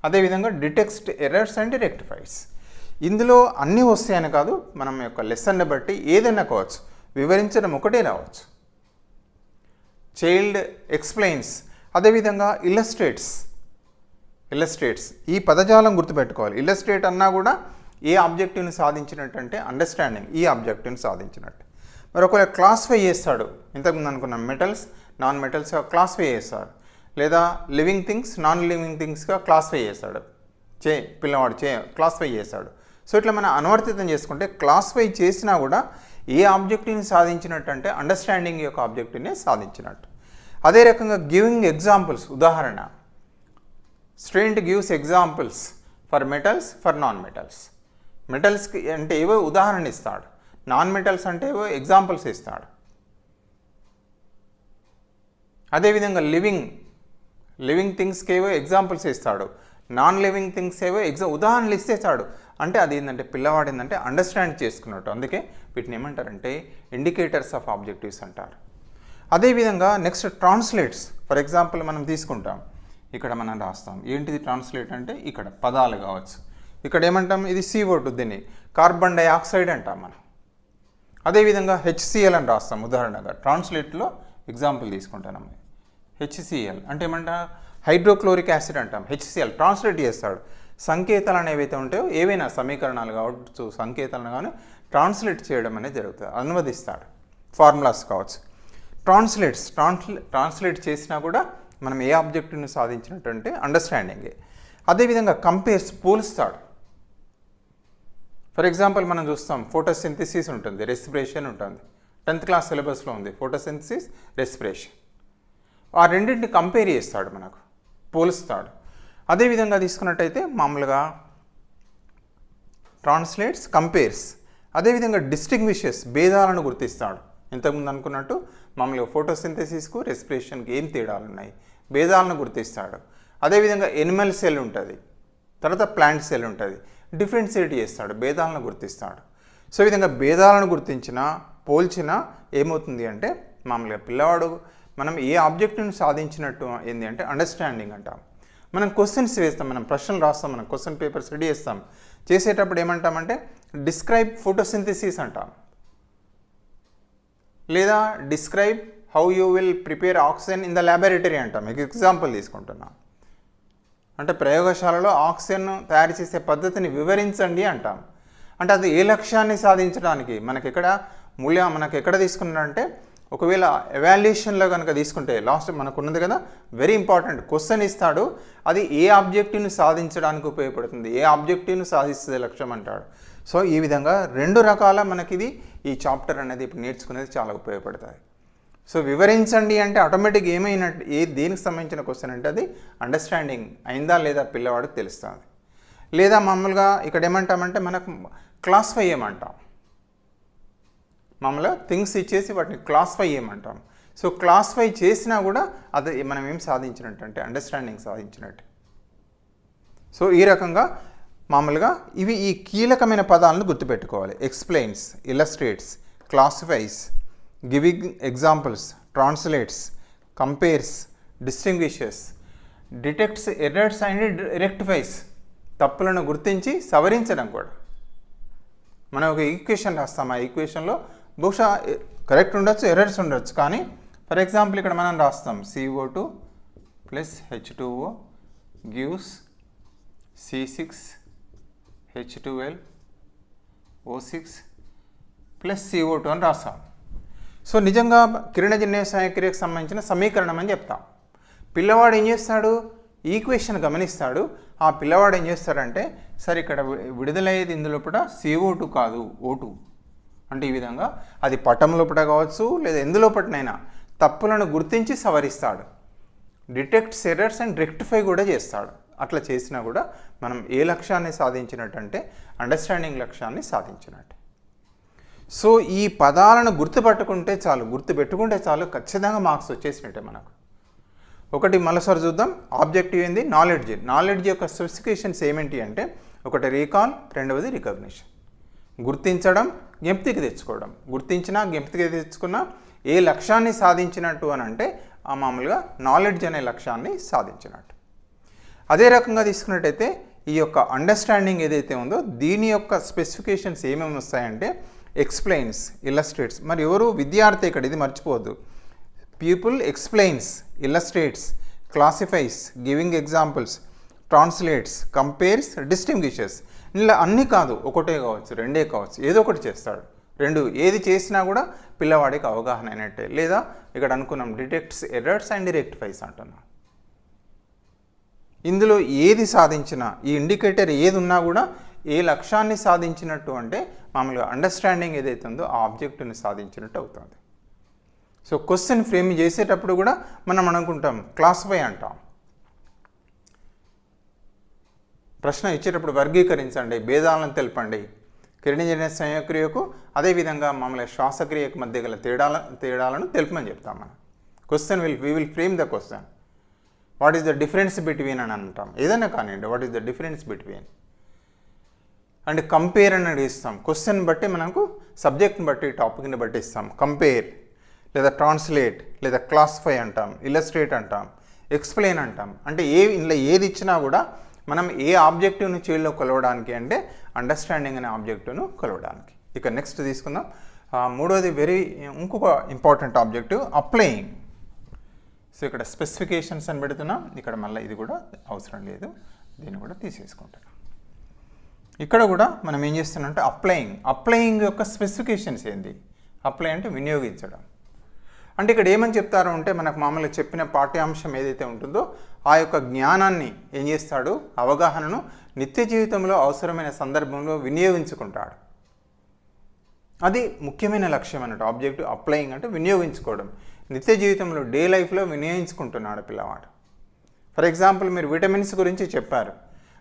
అదేవిధంగా డిటెక్ట్స్ ఎర్రర్స్ అండ్ రెక్టిఫైస్. ఇందులో అన్నీ వస్తాయని కాదు, మనం యొక్క లెసన్ని బట్టి ఏదైనా కావచ్చు, వివరించడం ఒకటే రావచ్చు. చైల్డ్ ఎక్స్ప్లెయిన్స్, అదేవిధంగా ఇల్లస్ట్రేట్స్. ఈ పదజాలం గుర్తుపెట్టుకోవాలి. ఇల్లస్ట్రేట్ అన్నా కూడా ఏ ఆబ్జెక్టివ్ని సాధించినట్టు అంటే అండర్స్టాండింగ్, ఈ ఆబ్జెక్టివ్ని సాధించినట్టు. మరి ఒకవేళ క్లాసిఫై చేస్తాడు, ఇంతకుముందు అనుకున్నాం మెటల్స్, నాన్ మెటల్స్గా క్లాసిఫై చేస్తాడు, లేదా లివింగ్ థింగ్స్, నాన్ లివింగ్ థింగ్స్గా క్లాసిఫై చేస్తాడు, పిల్లవాడు క్లాసిఫై చేస్తాడు. సో ఇట్లా మనం అనువర్తితం చేసుకుంటే క్లాసిఫై చేసినా కూడా ఏ ఆబ్జెక్టివ్ని సాధించినట్టు అంటే అండర్స్టాండింగ్ యొక్క ఆబ్జెక్టివ్ని సాధించినట్టు. అదే రకంగా గివింగ్ ఎగ్జాంపుల్స్, ఉదాహరణ. Student gives examples for metals, for non metals. మెటల్స్కి అంటే ఏవో ఉదాహరణ ఇస్తాడు, నాన్ మెటల్స్ అంటే ఏవో ఎగ్జాంపుల్స్ ఇస్తాడు. అదేవిధంగా లివింగ్ థింగ్స్కి ఏవో ఎగ్జాంపుల్స్ ఇస్తాడు, నాన్ లివింగ్ థింగ్స్ ఏవో ఉదాహరణలు ఇస్తేస్తాడు. అంటే అది ఏంటంటే పిల్లవాడు ఏంటంటే అండర్స్టాండ్ చేసుకున్నట్టు. అందుకే వీటిని ఏమంటారంటే ఇండికేటర్స్ ఆఫ్ ఆబ్జెక్టివ్స్ అంటారు. అదేవిధంగా నెక్స్ట్ ట్రాన్స్లేట్స్. ఫర్ ఎగ్జాంపుల్ మనం తీసుకుంటాం, ఇక్కడ మనం రాస్తాం. ఏంటిది ట్రాన్స్లేట్ అంటే ఇక్కడ పదాలు కావచ్చు. ఇక్కడ ఏమంటాం, ఇది CO2, దీన్ని కార్బన్ డైఆక్సైడ్ అంటాం మనం. అదేవిధంగా HCl అని రాస్తాం ఉదాహరణగా. ట్రాన్స్లేట్లో ఎగ్జాంపుల్ తీసుకుంటాం. HCl అంటే ఏమంటా, హైడ్రోక్లోరిక్ యాసిడ్ అంటాం. HCl ట్రాన్స్లేట్ చేస్తాడు. సంకేతాలు ఏవైతే ఉంటాయో, ఏవైనా సమీకరణాలు కావచ్చు, సంకేతాలను కానీ ట్రాన్స్లేట్ చేయడం అనేది జరుగుతుంది, అనువదిస్తాడు. ఫార్ములాస్ కావచ్చు. ట్రాన్స్లేట్ చేసినా కూడా మనం ఏ ఆబ్జెక్టివ్ని సాధించినట్టు అంటే అండర్స్టాండింగే. అదేవిధంగా కంపేర్స్, పోలుస్తాడు. ఫర్ ఎగ్జాంపుల్ మనం చూస్తాం, ఫోటోసింథసిస్ ఉంటుంది, రెస్పిరేషన్ ఉంటుంది. 10th క్లాస్ సిలబస్లో ఉంది ఫోటోసింథసిస్, రెస్పిరేషన్. ఆ రెండింటిని కంపేర్ చేస్తాడు, మనకు పోలుస్తాడు. అదేవిధంగా తీసుకున్నట్టయితే మామూలుగా ట్రాన్స్లేట్స్, కంపేర్స్. అదేవిధంగా డిస్టింగ్విషెస్, భేదాలను గుర్తిస్తాడు. ఇంతకుముందు అనుకున్నట్టు మామూలుగా ఫోటోసింథసిస్కు రెస్పిరేషన్కి ఏం తేడాలు ఉన్నాయి, భేదాలను గుర్తిస్తాడు. అదేవిధంగా ఎనిమల్ సెల్ ఉంటుంది, తర్వాత ప్లాంట్ సెల్ ఉంటుంది, డిఫరెన్షియేట్ చేస్తాడు, భేదాలను గుర్తిస్తాడు. సో ఈ విధంగా భేదాలను గుర్తించినా పోల్చినా ఏమవుతుంది అంటే మామూలుగా పిల్లవాడు మనం ఏ ఆబ్జెక్ట్ని సాధించినట్టు ఏంటి అంటే అండర్స్టాండింగ్ అంటాం. మనం క్వశ్చన్స్ వేస్తాం, మనం ప్రశ్నలు రాస్తాం, మనం క్వశ్చన్ పేపర్స్ రెడీ చేస్తాం. చేసేటప్పుడు ఏమంటామంటే డిస్క్రైబ్ ఫోటోసింథసిస్ అంటాం, లేదా describe how you will prepare oxygen in the laboratory అంటాం. ఎగ్జాంపుల్ తీసుకుంటున్నాం అంటే ప్రయోగశాలలో ఆక్సిజన్ తయారు చేసే పద్ధతిని వివరించండి అంటాం. అంటే అది ఏ లక్ష్యాన్ని సాధించడానికి మనకి ఎక్కడ తీసుకున్నారంటే ఒకవేళ ఎవాల్యుయేషన్లో కనుక తీసుకుంటే లాస్ట్ మనకు ఉన్నది కదా, వెరీ ఇంపార్టెంట్ క్వశ్చన్ ఇస్తాడు, అది ఏ ఆబ్జెక్టివ్ని సాధించడానికి ఉపయోగపడుతుంది, ఏ ఆబ్జెక్టివ్ని సాధిస్తే లక్ష్యం అంటాడు. సో ఈ విధంగా రెండు రకాల మనకిది ఈ చాప్టర్ అనేది ఇప్పుడు నేర్చుకునేది చాలా ఉపయోగపడుతుంది. సో వివరించండి అంటే ఆటోమేటిక్గా ఏమైనట్టు దేనికి సంబంధించిన క్వశ్చన్ అంటే అది అండర్స్టాండింగ్ అయిందా లేదా పిల్లవాడికి తెలుస్తుంది. లేదా మామూలుగా ఇక్కడ ఏమంటామంటే మనకు క్లాసిఫై చేయమంటాం, మామూలుగా థింగ్స్ ఇచ్చేసి వాటిని క్లాసిఫై చేయమంటాం. సో క్లాసిఫై చేసినా కూడా అది మనం ఏం సాధించినట్టు అంటే అండర్స్టాండింగ్ సాధించినట్టు. సో ఈ రకంగా మామూలుగా ఇవి ఈ కీలకమైన పదాలను గుర్తుపెట్టుకోవాలి. Explains, illustrates, classifies, giving examples, translates, compares, distinguishes, detects errors and rectifies, తప్పులను గుర్తించి సవరించడం కూడా. మనం ఒక ఈక్వేషన్ రాస్తాం, ఆ ఈక్వేషన్లో బహుశా కరెక్ట్ ఉండొచ్చు, ఎర్రర్స్ ఉండొచ్చు. కానీ ఫర్ ఎగ్జాంపుల్ ఇక్కడ మనం రాస్తాం CO2 plus H2O gives C6H12 O6 plus CO2 అని రాస్తాం. సో నిజంగా కిరణజన్య సహాయక్రియకు సంబంధించిన సమీకరణం అని చెప్తాం. పిల్లవాడు ఏం చేస్తాడు, ఈక్వేషన్ గమనిస్తాడు. ఆ పిల్లవాడు ఏం చేస్తాడంటే సరే ఇక్కడ విడుదలయ్యేది ఇందులోపట CO2 కాదు O2 అంటే ఈ విధంగా అది పటం లోపట కావచ్చు లేదా ఎందులోపటనైనా తప్పులను గుర్తించి సవరిస్తాడు. డిటెక్ట్స్ ఎర్రర్స్ అండ్ రెక్టిఫై కూడా చేస్తాడు. అట్లా చేసినా కూడా మనం ఏ లక్ష్యాన్ని సాధించినట్టంటే అండర్స్టాండింగ్ లక్ష్యాన్ని సాధించినట్టు. సో ఈ పదాలను గుర్తుపట్టుకుంటే చాలు, గుర్తుపెట్టుకుంటే చాలు, ఖచ్చితంగా మార్క్స్ వచ్చేసినట్టే మనకు. ఒకటి మరోసారి చూద్దాం. ఆబ్జెక్టివ్ ఏంది, నాలెడ్జ్. నాలెడ్జ్ యొక్క స్పెసిఫికేషన్స్ ఏమిటి అంటే ఒకటి రీకాల్, రెండవది రికగ్నిషన్. గుర్తించడం, జ్ఞప్తికి తెచ్చుకోవడం. గుర్తించినా జ్ఞప్తికి తెచ్చుకున్నా ఏ లక్ష్యాన్ని సాధించినట్టు అని అంటే ఆ మామూలుగా నాలెడ్జ్ అనే లక్ష్యాన్ని సాధించినట్టు. అదే రకంగా తీసుకున్నట్టయితే ఈ యొక్క అండర్స్టాండింగ్ ఏదైతే ఉందో దీని యొక్క స్పెసిఫికేషన్స్ ఏమేమి వస్తాయంటే ఎక్స్ప్లెయిన్స్, ఇల్లస్ట్రేట్స్. మరి ఎవరు విద్యార్థి ఇక్కడ, ఇది మర్చిపోవద్దు. People explains, illustrates, classifies, giving examples, translates, compares, distinguishes. ఇలా అన్నీ కాదు, ఒకటే కావచ్చు, రెండే కావచ్చు, ఏదో ఒకటి చేస్తాడు. రెండు ఏది చేసినా కూడా పిల్లవాడికి అవగాహన అయినట్టే. లేదా ఇక్కడ అనుకున్నాం డిటెక్ట్స్ ఎర్రర్స్ అండ్ రెక్టిఫైస్ అంటున్నాం. ఇందులో ఏది సాధించినా, ఈ ఇండికేటర్ ఏది ఉన్నా కూడా ఏ లక్ష్యాన్ని సాధించినట్టు అంటే మామూలుగా అండర్స్టాండింగ్ ఏదైతే ఉందో ఆ ఆబ్జెక్టుని సాధించినట్టు అవుతుంది. సో క్వశ్చన్ ఫ్రేమ్ చేసేటప్పుడు కూడా మనం అనుకుంటాం క్లాసిఫై అంటాం. ప్రశ్న ఇచ్చేటప్పుడు వర్గీకరించండి, భేదాలను తెలపండి. కిరణజన్య సంయోగక్రియకు అదేవిధంగా మామూలుగా శ్వాసక్రియకు మధ్య గల తేడాలను తెలుపమని చెప్తాం మనం. Question we will frame the question. What is the difference between అని అంటాం. ఏదైనా కానివ్వండి, what is the difference between and compare అని ఇస్తాం. క్వశ్చన్ బట్టి మనకు సబ్జెక్ట్ని బట్టి టాపిక్ని బట్టి ఇస్తాం. కంపేర్ లేదా ట్రాన్స్లేట్ లేదా క్లాసిఫై అంటాం, ఇల్లస్ట్రేట్ అంటాం, ఎక్స్ప్లెయిన్ అంటాం. అంటే ఇందులో ఏది ఇచ్చినా కూడా మనం ఏ ఆబ్జెక్టివ్ను చైల్డ్లో కొలవడానికి అంటే అండర్స్టాండింగ్ అనే ఆబ్జెక్టివ్ను కొలవడానికి. ఇక నెక్స్ట్ తీసుకుందాం. మూడోది ఇంకొక ఇంపార్టెంట్ ఆబ్జెక్టివ్ అప్లయింగ్. సో ఇక్కడ స్పెసిఫికేషన్స్ అని పెడుతున్నాం. ఇక్కడ మళ్ళీ ఇది కూడా అవసరం లేదు, దీన్ని కూడా తీసేసుకుంటున్నాం. ఇక్కడ కూడా మనం ఏం చేస్తున్నాం అంటే అప్లయింగ్ యొక్క స్పెసిఫికేషన్స్ ఏంది. అప్లై అంటే వినియోగించడం. అంటే ఇక్కడ ఏమని చెప్తారు అంటే మనకు మామూలుగా చెప్పిన పాఠ్యాంశం ఏదైతే ఉంటుందో ఆ యొక్క జ్ఞానాన్ని ఏం చేస్తాడు, అవగాహనను నిత్య జీవితంలో అవసరమైన సందర్భంలో వినియోగించుకుంటాడు. అది ముఖ్యమైన లక్ష్యం అన్నట్టు. ఆబ్జెక్టివ్ అప్లయింగ్ అంటే వినియోగించుకోవడం. నిత్య జీవితంలో డే లైఫ్లో వినియోగించుకుంటున్నాడు పిల్లవాడు. ఫర్ ఎగ్జాంపుల్ మీరు విటమిన్స్ గురించి చెప్పారు.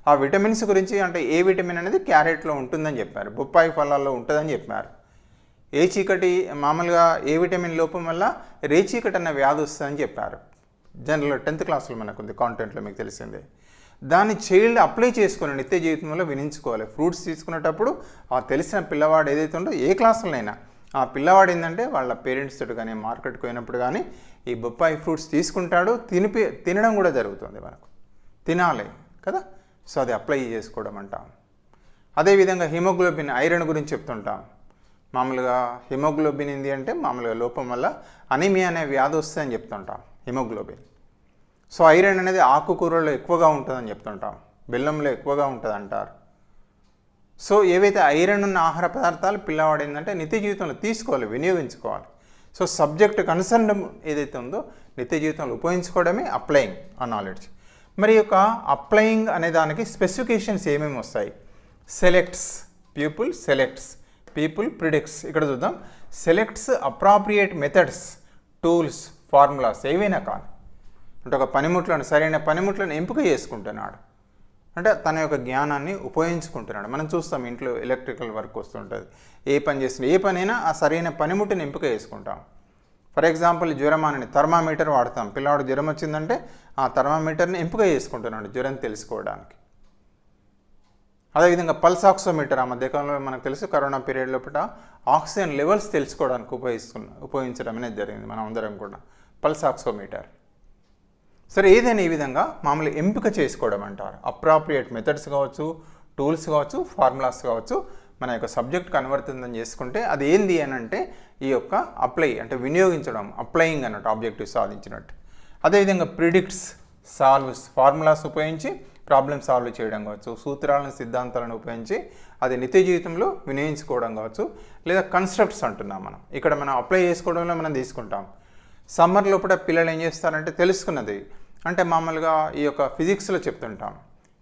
ఆ విటమిన్స్ గురించి అంటే ఏ విటమిన్ అనేది క్యారెట్లో ఉంటుందని చెప్పారు, బొప్పాయి ఫలాల్లో ఉంటుందని చెప్పారు. ఏ చీకటి మామూలుగా ఏ విటమిన్ లోపం వల్ల రేచీకటి అన్న వ్యాధి వస్తుందని చెప్పారు. జనరల్గా 10th క్లాస్లో మనకు ఉంది, కాంటెంట్లో మీకు తెలిసిందే. దాన్ని చైల్డ్ అప్లై చేసుకుని నిత్య జీవితంలో వినించుకోవాలి. ఫ్రూట్స్ తీసుకునేటప్పుడు ఆ తెలిసిన పిల్లవాడు ఏదైతే ఉందో ఏ క్లాసులైనా ఆ పిల్లవాడు ఏంటంటే వాళ్ళ పేరెంట్స్ తోటి కానీ మార్కెట్కి పోయినప్పుడు కానీ ఈ బొప్పాయి ఫ్రూట్స్ తీసుకుంటాడు, తినడం కూడా జరుగుతుంది. మనకు తినాలి కదా, సో అది అప్లై చేసుకోవడం అంటాం. అదేవిధంగా హిమోగ్లోబిన్, ఐరన్ గురించి చెప్తుంటాం. మామూలుగా హిమోగ్లోబిన్ ఏంటి అంటే మామూలుగా లోపం వల్ల అనీమియా అనే వ్యాధి వస్తుందని చెప్తుంటాం హిమోగ్లోబిన్. సో ఐరన్ అనేది ఆకుకూరలో ఎక్కువగా ఉంటుందని చెప్తుంటాం, బెల్లంలో ఎక్కువగా ఉంటుంది అంటారు. సో ఏవైతే ఐరన్ ఉన్న ఆహార పదార్థాలు పిల్లవాడు ఏంటంటే నిత్య జీవితంలో తీసుకోవాలి, వినియోగించుకోవాలి. సో సబ్జెక్ట్ కన్సర్న్ ఏదైతే ఉందో నిత్య జీవితంలో ఉపయోగించుకోవడమే అప్లయింగ్ ఆ నాలెడ్జ్. మరి యొక్క అప్లయింగ్ అనే దానికి స్పెసిఫికేషన్స్ ఏమేమి వస్తాయి. Selects, people selects, people predicts. ఇక్కడ చూద్దాం. Selects appropriate methods, tools, formulas ఏవైనా కాదు. అంటే ఒక పనిముట్లను, సరైన పనిముట్లను ఎంపిక చేసుకుంటున్నాడు. అంటే తన యొక్క జ్ఞానాన్ని ఉపయోగించుకుంటున్నాడు. మనం చూస్తాం ఇంట్లో ఎలక్ట్రికల్ వర్క్ వస్తుంటుంది, ఏ పని చేసినా ఏ పనైనా ఆ సరైన పనిముట్టిని ఎంపిక చేసుకుంటాం. ఫర్ ఎగ్జాంపుల్ జ్వరమానని థర్మామీటర్ వాడతాం. పిల్లవాడు జ్వరం వచ్చిందంటే ఆ థర్మామీటర్ని ఎంపిక చేసుకుంటున్నాడు జ్వరం తెలుసుకోవడానికి. అదేవిధంగా పల్స్ ఆక్సిమీటర్, ఆ మధ్యకాలంలో మనకు తెలుసు కరోనా పీరియడ్ లోపల ఆక్సిజన్ లెవెల్స్ తెలుసుకోవడానికి ఉపయోగించడం అనేది జరిగింది. మనం అందరం కూడా పల్స్ ఆక్సిమీటర్. సరే ఏదైనా ఈ విధంగా మామూలు ఎంపిక చేసుకోవడం అంటారు. అప్రాప్రియేట్ మెథడ్స్ కావచ్చు, టూల్స్ కావచ్చు, ఫార్ములాస్ కావచ్చు, మన యొక్క సబ్జెక్ట్కి అనువర్తితం చేసుకుంటే అది ఏంది అని అంటే ఈ యొక్క అప్లై అంటే వినియోగించడం, అప్లయింగ్ అన్నట్టు ఆబ్జెక్టివ్ సాధించినట్టు. అదేవిధంగా ప్రిడిక్ట్స్, సాల్వ్స్, ఫార్ములాస్ ఉపయోగించి ప్రాబ్లమ్ సాల్వ్ చేయడం కావచ్చు, సూత్రాలను సిద్ధాంతాలను ఉపయోగించి అది నిత్య జీవితంలో వినియోగించుకోవడం కావచ్చు, లేదా కన్స్ట్రక్ట్స్ అంటున్నాం మనం. ఇక్కడ మనం అప్లై చేసుకోవడంలో మనం తీసుకుంటాం. సమ్మర్ లోపల పిల్లలు ఏం చేస్తారంటే తెలుసుకున్నది అంటే మామూలుగా ఈ యొక్క ఫిజిక్స్లో చెప్తుంటాం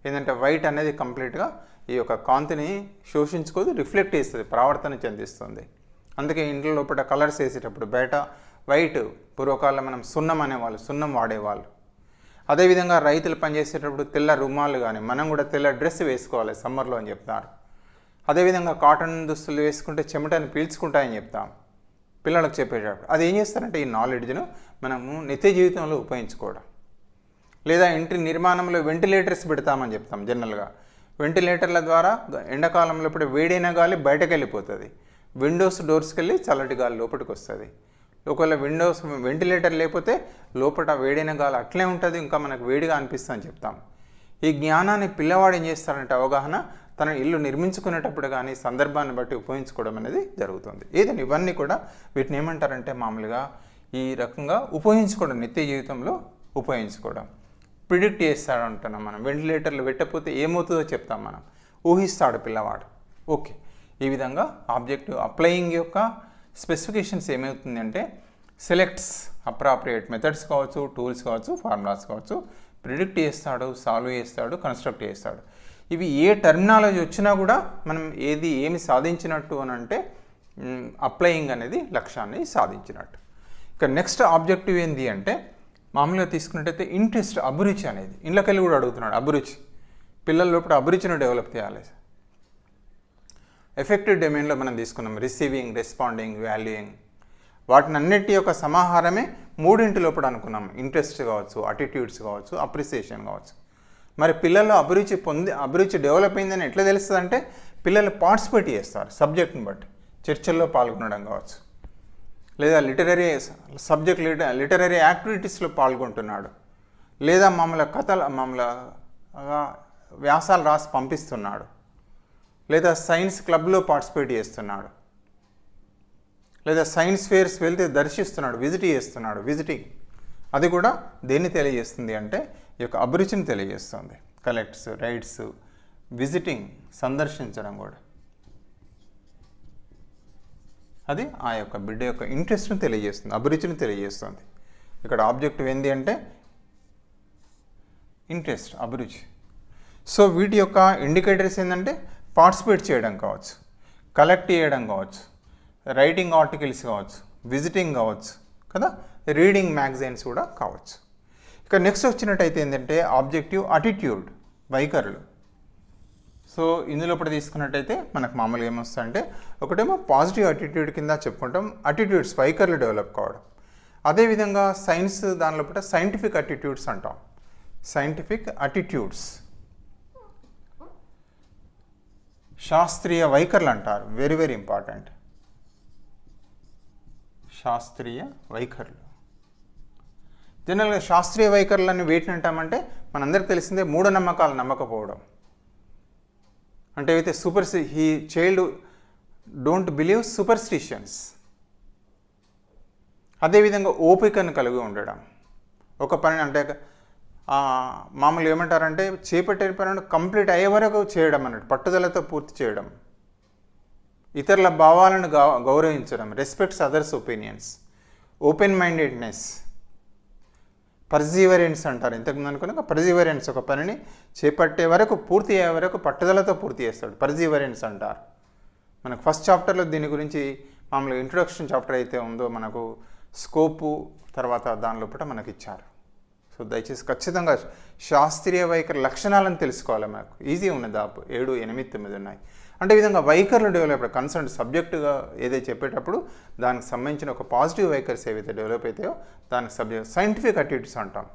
ఏంటంటే వైట్ అనేది కంప్లీట్గా ఈ యొక్క కాంతిని శోషించుకోదు, రిఫ్లెక్ట్ చేస్తుంది, పరావర్తన చెందిస్తుంది. అందుకే ఇంట్లో లోపల కలర్స్ వేసేటప్పుడు బయట వైట్, పూర్వకాలంలో మనం సున్నం అనేవాళ్ళు, సున్నం వాడేవాళ్ళు. అదేవిధంగా రైతులు పనిచేసేటప్పుడు తెల్ల రుమాలు కానీ మనం కూడా తెల్ల డ్రెస్ వేసుకోవాలి సమ్మర్లో అని చెప్తారు. అదేవిధంగా కాటన్ దుస్తులు వేసుకుంటే చెమటని పీల్చుకుంటాయని చెప్తాం పిల్లలకు చెప్పేటప్పుడు. అది ఏం చేస్తారంటే ఈ నాలెడ్జ్ను మనము నిత్య జీవితంలో ఉపయోగించుకోవడం. లేదా ఇంటి నిర్మాణంలో వెంటిలేటర్స్ పెడతామని చెప్తాం జనరల్గా. వెంటిలేటర్ల ద్వారా ఎండాకాలంలో ఇప్పుడు వేడైన గాలి బయటకు వెళ్ళిపోతుంది, విండోస్ డోర్స్కి వెళ్ళి చల్లటి గాలి లోపలికి వస్తుంది. ఒకవేళ వెంటిలేటర్ లేకపోతే లోపల వేడైన గాలి అట్లే ఉంటుంది, ఇంకా మనకు వేడిగా అనిపిస్తుంది అని చెప్తాం. ఈ జ్ఞానాన్ని పిల్లవాడు ఏం చేస్తారంటే అవగాహన తన ఇల్లు నిర్మించుకునేటప్పుడు కానీ సందర్భాన్ని బట్టి ఉపయోగించుకోవడం అనేది జరుగుతుంది. ఏదైనా ఇవన్నీ కూడా వీటిని ఏమంటారంటే మామూలుగా ఈ రకంగా ఉపయోగించుకోవడం, నిత్య జీవితంలో ఉపయోగించుకోవడం. ప్రిడిక్ట్ చేస్తాడు అంటున్నాం మనం. వెంటిలేటర్లు పెట్టకపోతే ఏమవుతుందో చెప్తాం మనం, ఊహిస్తాడు పిల్లవాడు. ఓకే, ఈ విధంగా ఆబ్జెక్టివ్ అప్లయింగ్ యొక్క స్పెసిఫికేషన్స్ ఏమవుతుంది అంటే సెలెక్ట్స్ అప్రాప్రియేట్ మెథడ్స్ కావచ్చు, టూల్స్ కావచ్చు, ఫార్ములాస్ కావచ్చు, ప్రిడిక్ట్ చేస్తాడు, సాల్వ్ చేస్తాడు, కన్స్ట్రక్ట్ చేస్తాడు. ఇవి ఏ టర్మినాలజీ వచ్చినా కూడా మనం ఏమి సాధించినట్టు అని అంటే అప్లయింగ్ అనేది లక్ష్యాన్ని సాధించినట్టు. ఇక నెక్స్ట్ ఆబ్జెక్టివ్ ఏంటి అంటే మామూలుగా తీసుకున్నట్టయితే ఇంట్రెస్ట్, అభిరుచి అనేది. ఇంట్లోకెళ్ళి కూడా అడుగుతున్నాడు అభిరుచి. పిల్లల లోపల అభిరుచిని డెవలప్ చేయాలి. ఎఫెక్టివ్ డొమైన్లో మనం తీసుకున్నాం రిసీవింగ్, రెస్పాండింగ్, వాల్యూయింగ్. వాటిని అన్నిటి యొక్క సమాహారమే మూడింటి లోపల అనుకున్నాం. ఇంట్రెస్ట్ కావచ్చు, అటిట్యూడ్స్ కావచ్చు, అప్రిసియేషన్ కావచ్చు. మరి పిల్లల్లో అభిరుచి డెవలప్ అయిందని ఎట్లా తెలుస్తుంది అంటే పిల్లలు పార్టిసిపేట్ చేస్తారు సబ్జెక్ట్ని బట్టి. చర్చల్లో పాల్గొనడం కావచ్చు, లేదా లిటరరీ యాక్టివిటీస్లో పాల్గొంటున్నాడు, లేదా మామూలుగా వ్యాసాలు రాసి పంపిస్తున్నాడు, లేదా సైన్స్ క్లబ్లో పార్టిసిపేట్ చేస్తున్నాడు, లేదా సైన్స్ ఫేర్స్ వెళ్తే దర్శిస్తున్నాడు, విజిటింగ్. అది కూడా దేన్ని తెలియజేస్తుంది అంటే ఈ యొక్క అభిరుచిని తెలియజేస్తుంది. కలెక్ట్స్, రైడ్స్, విజిటింగ్, సందర్శించడం కూడా అది ఆ యొక్క బిడ్డ యొక్క ఇంట్రెస్ట్ని తెలియజేస్తుంది, అభిరుచిని తెలియజేస్తుంది. ఇక్కడ ఆబ్జెక్టివ్ ఏంటి అంటే ఇంట్రెస్ట్, అభిరుచి. సో వీటి యొక్క ఇండికేటర్స్ ఏంటంటే పార్టిసిపేట్ చేయడం కావచ్చు, కలెక్ట్ చేయడం కావచ్చు, రైటింగ్ ఆర్టికల్స్ కావచ్చు, విజిటింగ్ కావచ్చు కదా, రీడింగ్ మ్యాగజైన్స్ కూడా కావచ్చు. ఇక నెక్స్ట్ వచ్చినట్టయితే ఏంటంటే ఆబ్జెక్టివ్ అటిట్యూడ్, వైఖరులు. సో ఇందులో ఇప్పుడు తీసుకున్నట్టయితే మనకు మామూలుగా ఏమొస్తుందంటే ఒకటేమో పాజిటివ్ అటిట్యూడ్ కింద చెప్పుకుంటాం, అటిట్యూడ్స్ వైఖరులు డెవలప్ కావడం. అదేవిధంగా సైన్స్ దానిలో పట్ల సైంటిఫిక్ అటిట్యూడ్స్ అంటాం. సైంటిఫిక్ అటిట్యూడ్స్, శాస్త్రీయ వైఖరులు అంటారు. Very very important. శాస్త్రీయ వైఖరులు. జనరల్గా శాస్త్రీయ వైఖరులని వేటిని అంటామంటే మనందరికీ తెలిసిందే మూఢనమ్మకాలు నమ్మకపోవడం. అంటే అయితే చైల్డ్ డోంట్ బిలీవ్ సూపర్స్టిషన్స్. అదేవిధంగా ఓపికను కలిగి ఉండడం. ఒక పని అంటే మామూలు ఏమంటారంటే చేపట్టే పని కంప్లీట్ అయ్యే వరకు చేయడం అన్నట్టు, పట్టుదలతో పూర్తి చేయడం. ఇతరుల భావాలను గౌరవించడం, respects others opinions, open mindedness, perseverance అంటారు. ఇంతకుముందు అనుకున్నాక పర్జీవరెన్స్, ఒక పనిని చేపట్టే వరకు పూర్తి అయ్యే వరకు పట్టుదలతో పూర్తి చేస్తాడు, పర్జీవరెన్స్ అంటారు. మనకు ఫస్ట్ చాప్టర్లో దీని గురించి మామూలుగా ఇంట్రొడక్షన్ చాప్టర్ అయితే ఉందో మనకు స్కోపు తర్వాత దాని లోపల మనకి ఇచ్చారు. సో దయచేసి ఖచ్చితంగా శాస్త్రీయ వైఖరి లక్షణాలను తెలుసుకోవాలి. మనకు ఈజీ ఉన్నది, 7, 8, 9 ఉన్నాయి. అంటే ఈ విధంగా వైఖరులు డెవలప్ కన్సర్న్ సబ్జెక్టుగా ఏదైతే చెప్పేటప్పుడు దానికి సంబంధించిన ఒక పాజిటివ్ వైఖర్స్ ఏవైతే డెవలప్ అవుతాయో దానికి సబ్జెక్ట్ సైంటిఫిక్ అటిట్యూడ్స్ అంటాం.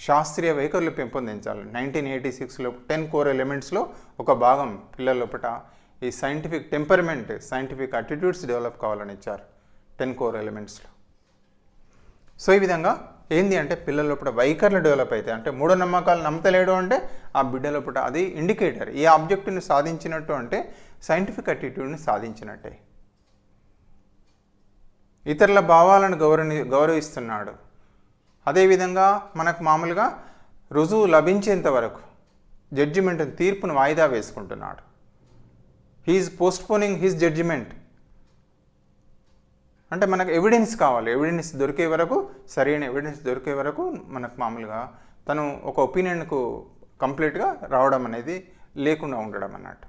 శాస్త్రీయ వైఖరులు పెంపొందించాలి. 1986లో 10 కోర్ ఎలిమెంట్స్లో ఒక భాగం పిల్లల లోపల ఈ scientific temperament, scientific attitudes develop కావాలని ఇచ్చారు 10 కోర్ ఎలిమెంట్స్లో. సో ఈ విధంగా ఏంది అంటే పిల్లల లోపల వైఖరులు డెవలప్ అవుతాయి. అంటే మూఢనమ్మకాలు నమ్మతలేడు అంటే ఆ బిడ్డ లోపల అది ఇండికేటర్. ఈ ఆబ్జెక్టుని సాధించినట్టు అంటే సైంటిఫిక్ యాటిట్యూడ్ని సాధించినట్టే. ఇతరుల భావాలను గౌరవిస్తున్నాడు. అదేవిధంగా మనకు మామూలుగా రుజువు లభించేంత వరకు జడ్జిమెంట్ తీర్పును వాయిదా వేసుకుంటున్నాడు. He is postponing his judgement. అంటే మనకు ఎవిడెన్స్ కావాలి, ఎవిడెన్స్ దొరికే వరకు, సరైన ఎవిడెన్స్ దొరికే వరకు మనకు మామూలుగా తను ఒక ఒపీనియన్కు కంప్లీట్గా రావడం అనేది లేకుండా ఉండడం అన్నట్టు.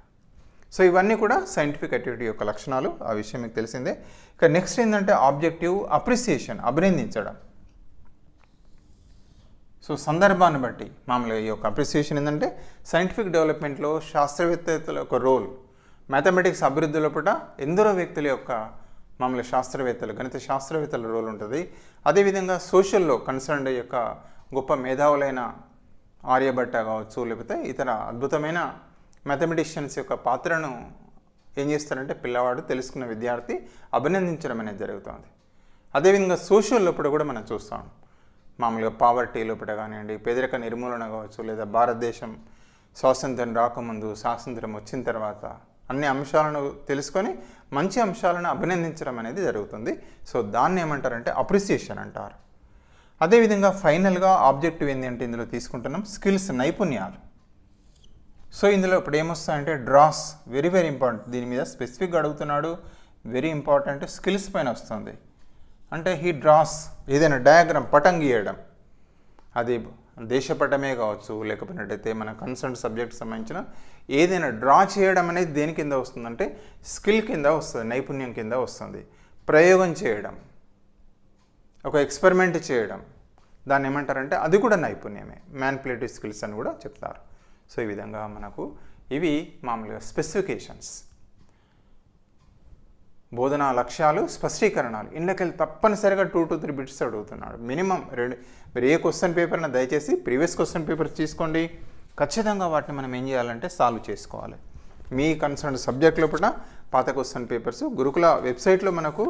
సో ఇవన్నీ కూడా సైంటిఫిక్ యాటిట్యూడ్ యొక్క లక్షణాలు, ఆ విషయం మీకు తెలిసిందే. ఇక నెక్స్ట్ ఏంటంటే ఆబ్జెక్టివ్ అప్రిసియేషన్, అభినందించడం. సో సందర్భాన్ని బట్టి మామూలుగా ఈ యొక్క అప్రిసియేషన్ ఏంటంటే సైంటిఫిక్ డెవలప్మెంట్లో శాస్త్రవేత్తల యొక్క రోల్, మ్యాథమెటిక్స్ అభివృద్ధిలో కూడా ఎందరో వ్యక్తుల యొక్క మామూలు శాస్త్రవేత్తలు, గణిత శాస్త్రవేత్తల రోల్ ఉంటుంది. అదేవిధంగా సోషల్లో కన్సర్న్డ్ యొక్క గొప్ప మేధావులైన ఆర్యభట్ట కావచ్చు, లేకపోతే ఇతర అద్భుతమైన మ్యాథమెటిషియన్స్ యొక్క పాత్రను ఏం చేస్తారంటే పిల్లవాడు తెలుసుకున్న విద్యార్థి అభినందించడం అనేది జరుగుతుంది. అదేవిధంగా సోషల్ లోపల కూడా మనం చూస్తాం, మామూలుగా పావర్టీ లోపల కానివ్వండి, పేదరిక నిర్మూలన కావచ్చు, లేదా భారతదేశం స్వాతంత్రం రాకముందు, స్వాతంత్రం వచ్చిన తర్వాత అన్ని అంశాలను తెలుసుకొని మంచి అంశాలను అభినందించడం అనేది జరుగుతుంది. సో దాన్ని ఏమంటారంటే అప్రిసియేషన్ అంటారు. అదేవిధంగా ఫైనల్గా ఆబ్జెక్టివ్ ఏంటంటే ఇందులో తీసుకుంటున్నాం స్కిల్స్, నైపుణ్యాలు. సో ఇందులో ఇప్పుడు ఏమొస్తాయంటే డ్రాస్, వెరీ వెరీ ఇంపార్టెంట్. దీని మీద స్పెసిఫిక్గా అడుగుతున్నాడు, వెరీ ఇంపార్టెంట్. స్కిల్స్ పైన వస్తుంది. అంటే హీ డ్రాస్, ఏదైనా డయాగ్రామ్, పటం గీయడం, అది దేశపటమే కావచ్చు, లేకపోయినట్టయితే మన కన్సర్న్ సబ్జెక్ట్ సంబంధించిన ఏదైనా డ్రా చేయడం అనేది దేని కింద వస్తుందంటే స్కిల్ కింద వస్తుంది, నైపుణ్యం కింద వస్తుంది. ప్రయోగం చేయడం, ఒక ఎక్స్పెరిమెంట్ చేయడం, దాన్ని ఏమంటారంటే అది కూడా నైపుణ్యమే, మ్యానిపులేటివ్ స్కిల్స్ అని కూడా చెప్తారు. సో ఈ విధంగా మనకు ఇవి మామూలుగా స్పెసిఫికేషన్స్, బోధనా లక్ష్యాలు, స్పష్టీకరణాలు. ఇందులోకెళ్ళి తప్పనిసరిగా 2 to 3 బిట్స్ అడుగుతున్నాడు మినిమం. మీరు ఏ క్వశ్చన్ పేపర్ని దయచేసి ప్రీవియస్ క్వశ్చన్ పేపర్స్ తీసుకోండి, ఖచ్చితంగా వాటిని మనం ఏం చేయాలంటే సాల్వ్ చేసుకోవాలి. మీ కన్సర్న్ సబ్జెక్ట్లో కూడా పాత క్వశ్చన్ పేపర్స్ గురుకుల వెబ్సైట్లో మనకు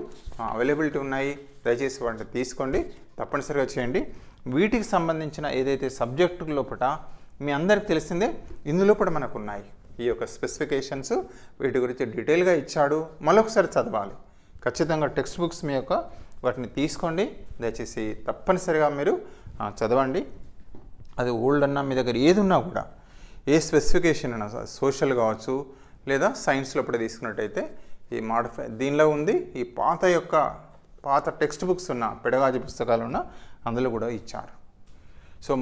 అవైలబిలిటీ ఉన్నాయి, దయచేసి వాటిని తీసుకోండి, తప్పనిసరిగా చేయండి. వీటికి సంబంధించిన ఏదైతే సబ్జెక్టు లోపల మీ అందరికి తెలిసిందే, ఇందులో కూడా మనకు ఉన్నాయి ఈ యొక్క స్పెసిఫికేషన్స్. వీటి గురించి డీటెయిల్గా ఇచ్చాడు, మరొకసారి చదవాలి. ఖచ్చితంగా టెక్స్ట్ బుక్స్ మీ యొక్క వాటిని తీసుకోండి, దయచేసి తప్పనిసరిగా మీరు చదవండి. అది ఓల్డ్ అన్నా మీ దగ్గర ఏది ఉన్నా కూడా, ఏ స్పెసిఫికేషన్ అయినా సోషల్ కావచ్చు లేదా సైన్స్ లోపల తీసుకున్నట్టయితే ఈ దీనిలో ఉంది. ఈ పాత టెక్స్ట్ బుక్స్ ఉన్న పెడగాజీ పుస్తకాలు ఉన్న అందులో కూడా ఇచ్చారు. సో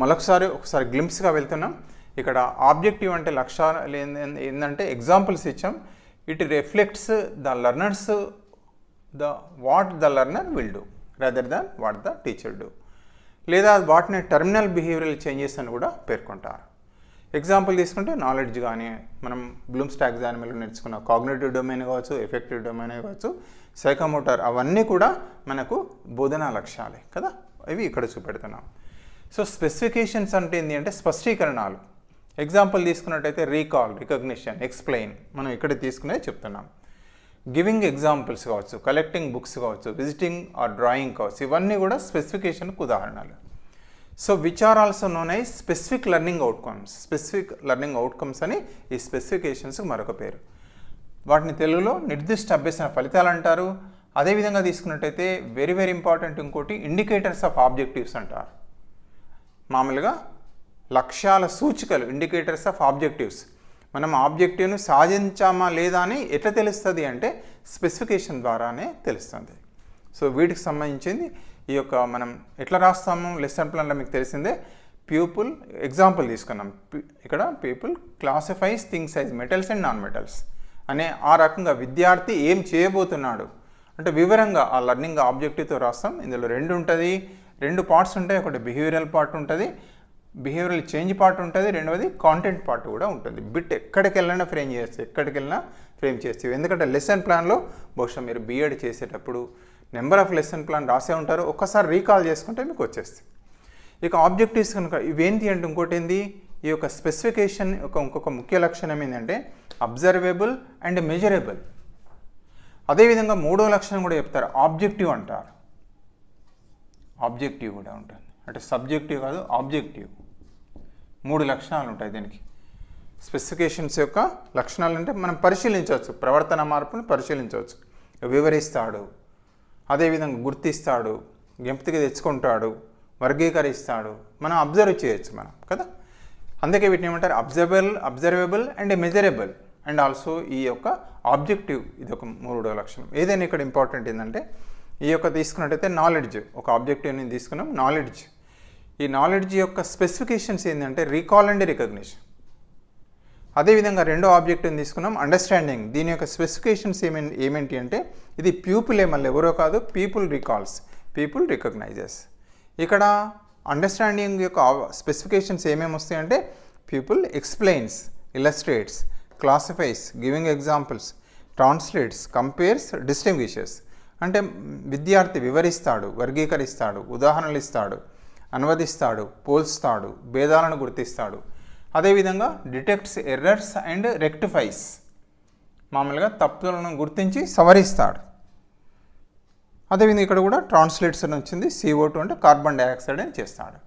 ఒకసారి గ్లింప్స్గా వెళ్తున్నాం. ఇక్కడ ఆబ్జెక్టివ్ అంటే లక్ష్యాలు ఏంటంటే ఎగ్జాంపుల్స్ ఇచ్చాం. It reflects the learners what the learner will do rather than what the teacher do, లేదా వాటిని టర్మినల్ బిహేవియరల్ చేంజెస్ అని కూడా పేర్కొంటారు. ఎగ్జాంపుల్ తీసుకుంటే నాలెడ్జ్ కానీ, మనం బ్లూమ్స్ టాక్సానమీలో నేర్చుకున్న కాగ్నిటివ్ డొమైన్ కావచ్చు, ఎఫెక్టివ్ డొమైన్ కావచ్చు, సైకోమోటర్, అవన్నీ కూడా మనకు బోధనా లక్ష్యాలే కదా, ఇవి ఇక్కడ చూపెడుతున్నాం. సో స్పెసిఫికేషన్స్ అంటే ఏంటి అంటే స్పష్టీకరణాలు. ఎగ్జాంపుల్ తీసుకున్నట్టయితే రీకాల్, రికగ్నిషన్, ఎక్స్ప్లెయిన్, మనం ఇక్కడ తీసుకునే చెప్తున్నాం. గివింగ్ ఎగ్జాంపుల్స్ కావచ్చు, కలెక్టింగ్ బుక్స్ కావచ్చు, విజిటింగ్ ఆర్ డ్రాయింగ్ కావచ్చు, ఇవన్నీ కూడా స్పెసిఫికేషన్కు ఉదాహరణలు. So which are also known I specific learning outcomes. Specific learning outcomes అని ఈ స్పెసిఫికేషన్స్కి మరొక పేరు. వాటిని తెలుగులో నిర్దిష్ట అభ్యసన ఫలితాలు అంటారు. అదేవిధంగా తీసుకున్నట్టయితే వెరీ వెరీ ఇంపార్టెంట్ ఇంకోటి ఇండికేటర్స్ ఆఫ్ ఆబ్జెక్టివ్స్ అంటారు. మామూలుగా లక్ష్యాల సూచికలు, ఇండికేటర్స్ ఆఫ్ ఆబ్జెక్టివ్స్. మనం ఆబ్జెక్టివ్ను సాధించామా లేదా అని ఎట్లా తెలుస్తుంది అంటే స్పెసిఫికేషన్ ద్వారానే తెలుస్తుంది. సో వీటికి సంబంధించింది ఈ యొక్క మనం ఎట్లా రాస్తాము లెసన్ ప్లాన్లో మీకు తెలిసిందే. పీపుల్ ఎగ్జాంపుల్ తీసుకున్నాం. ఇక్కడ people classifies things as metals and non metals అనే ఆ రకంగా విద్యార్థి ఏం చేయబోతున్నాడు అంటే వివరంగా ఆ లర్నింగ్ ఆబ్జెక్టివ్తో రాస్తాం. ఇందులో 2 ఉంటుంది, 2 పార్ట్స్ ఉంటాయి. ఒకటి బిహేవియరల్ పార్ట్ ఉంటుంది, బిహేవియరల్ చేంజ్ పార్ట్ ఉంటుంది, రెండవది కాంటెంట్ పార్ట్ కూడా ఉంటుంది. బిట్ ఎక్కడికి వెళ్ళినా ఫ్రేమ్ చేస్తే ఎందుకంటే లెసన్ ప్లాన్లో బహుశా మీరు బీఎడ్ చేసేటప్పుడు నెంబర్ ఆఫ్ లెసన్ ప్లాన్ రాసే ఉంటారు, ఒక్కసారి రీకాల్ చేసుకుంటే మీకు వచ్చేస్తుంది. ఇక ఆబ్జెక్టివ్స్ కనుక ఇవేంటి అంటే ఇంకోటి ఏంది, ఈ యొక్క స్పెసిఫికేషన్ ఇంకొక ముఖ్య లక్షణం ఏంటంటే అబ్జర్వేబుల్ అండ్ మెజరబుల్. అదేవిధంగా 3వ లక్షణం కూడా చెప్తారు, ఆబ్జెక్టివ్ అంటారు. ఆబ్జెక్టివ్ కూడా ఉంటుంది, అంటే సబ్జెక్టివ్ కాదు ఆబ్జెక్టివ్. 3 లక్షణాలు ఉంటాయి దీనికి. స్పెసిఫికేషన్స్ యొక్క లక్షణాలు అంటే మనం పరిశీలించవచ్చు, ప్రవర్తన మార్పును పరిశీలించవచ్చు. వివరిస్తాడు, అదేవిధంగా గుర్తిస్తాడు, జ్ఞప్తికి తెచ్చుకుంటాడు, వర్గీకరిస్తాడు, మనం అబ్జర్వ్ చేయొచ్చు మనం కదా. అందుకే వీటిని ఏమంటారు observable and measurable and also ఈ యొక్క ఆబ్జెక్టివ్. ఇది ఒక మూడో లక్షణం. ఏదైనా ఇక్కడ ఇంపార్టెంట్ ఏంటంటే ఈ యొక్క తీసుకున్నట్టయితే నాలెడ్జ్, ఒక ఆబ్జెక్టివ్ని తీసుకున్నాం నాలెడ్జ్. ఈ నాలెడ్జ్ యొక్క స్పెసిఫికేషన్స్ ఏంటంటే రీకాల్ అండ్ రికగ్నిషన్. అదేవిధంగా రెండో ఆబ్జెక్టివ్ని తీసుకున్నాం అండర్స్టాండింగ్. దీని యొక్క స్పెసిఫికేషన్స్ ఏమేంటి అంటే ఇది ప్యూపులే, మళ్ళీ ఎవరో కాదు, పీపుల్ రికాల్స్, పీపుల్ రికగ్నైజెస్. ఇక్కడ అండర్స్టాండింగ్ యొక్క స్పెసిఫికేషన్స్ ఏమేమి వస్తాయంటే people explains, illustrates, classifies, giving examples, translates, compares, distinguishes. అంటే విద్యార్థి వివరిస్తాడు, వర్గీకరిస్తాడు, ఉదాహరణలు ఇస్తాడు, అనువదిస్తాడు, పోల్స్తాడు, భేదాలను గుర్తిస్తాడు. అదేవిధంగా డిటెక్ట్స్ ఎర్రర్స్ అండ్ రెక్టిఫైస్, మామూలుగా తప్పులను గుర్తించి సవరిస్తాడు. అదేవిధంగా ఇక్కడ కూడా ట్రాన్స్లేట్స్ అని వచ్చింది, CO2 అంటే కార్బన్ డైఆక్సైడ్ అని చేస్తాడు.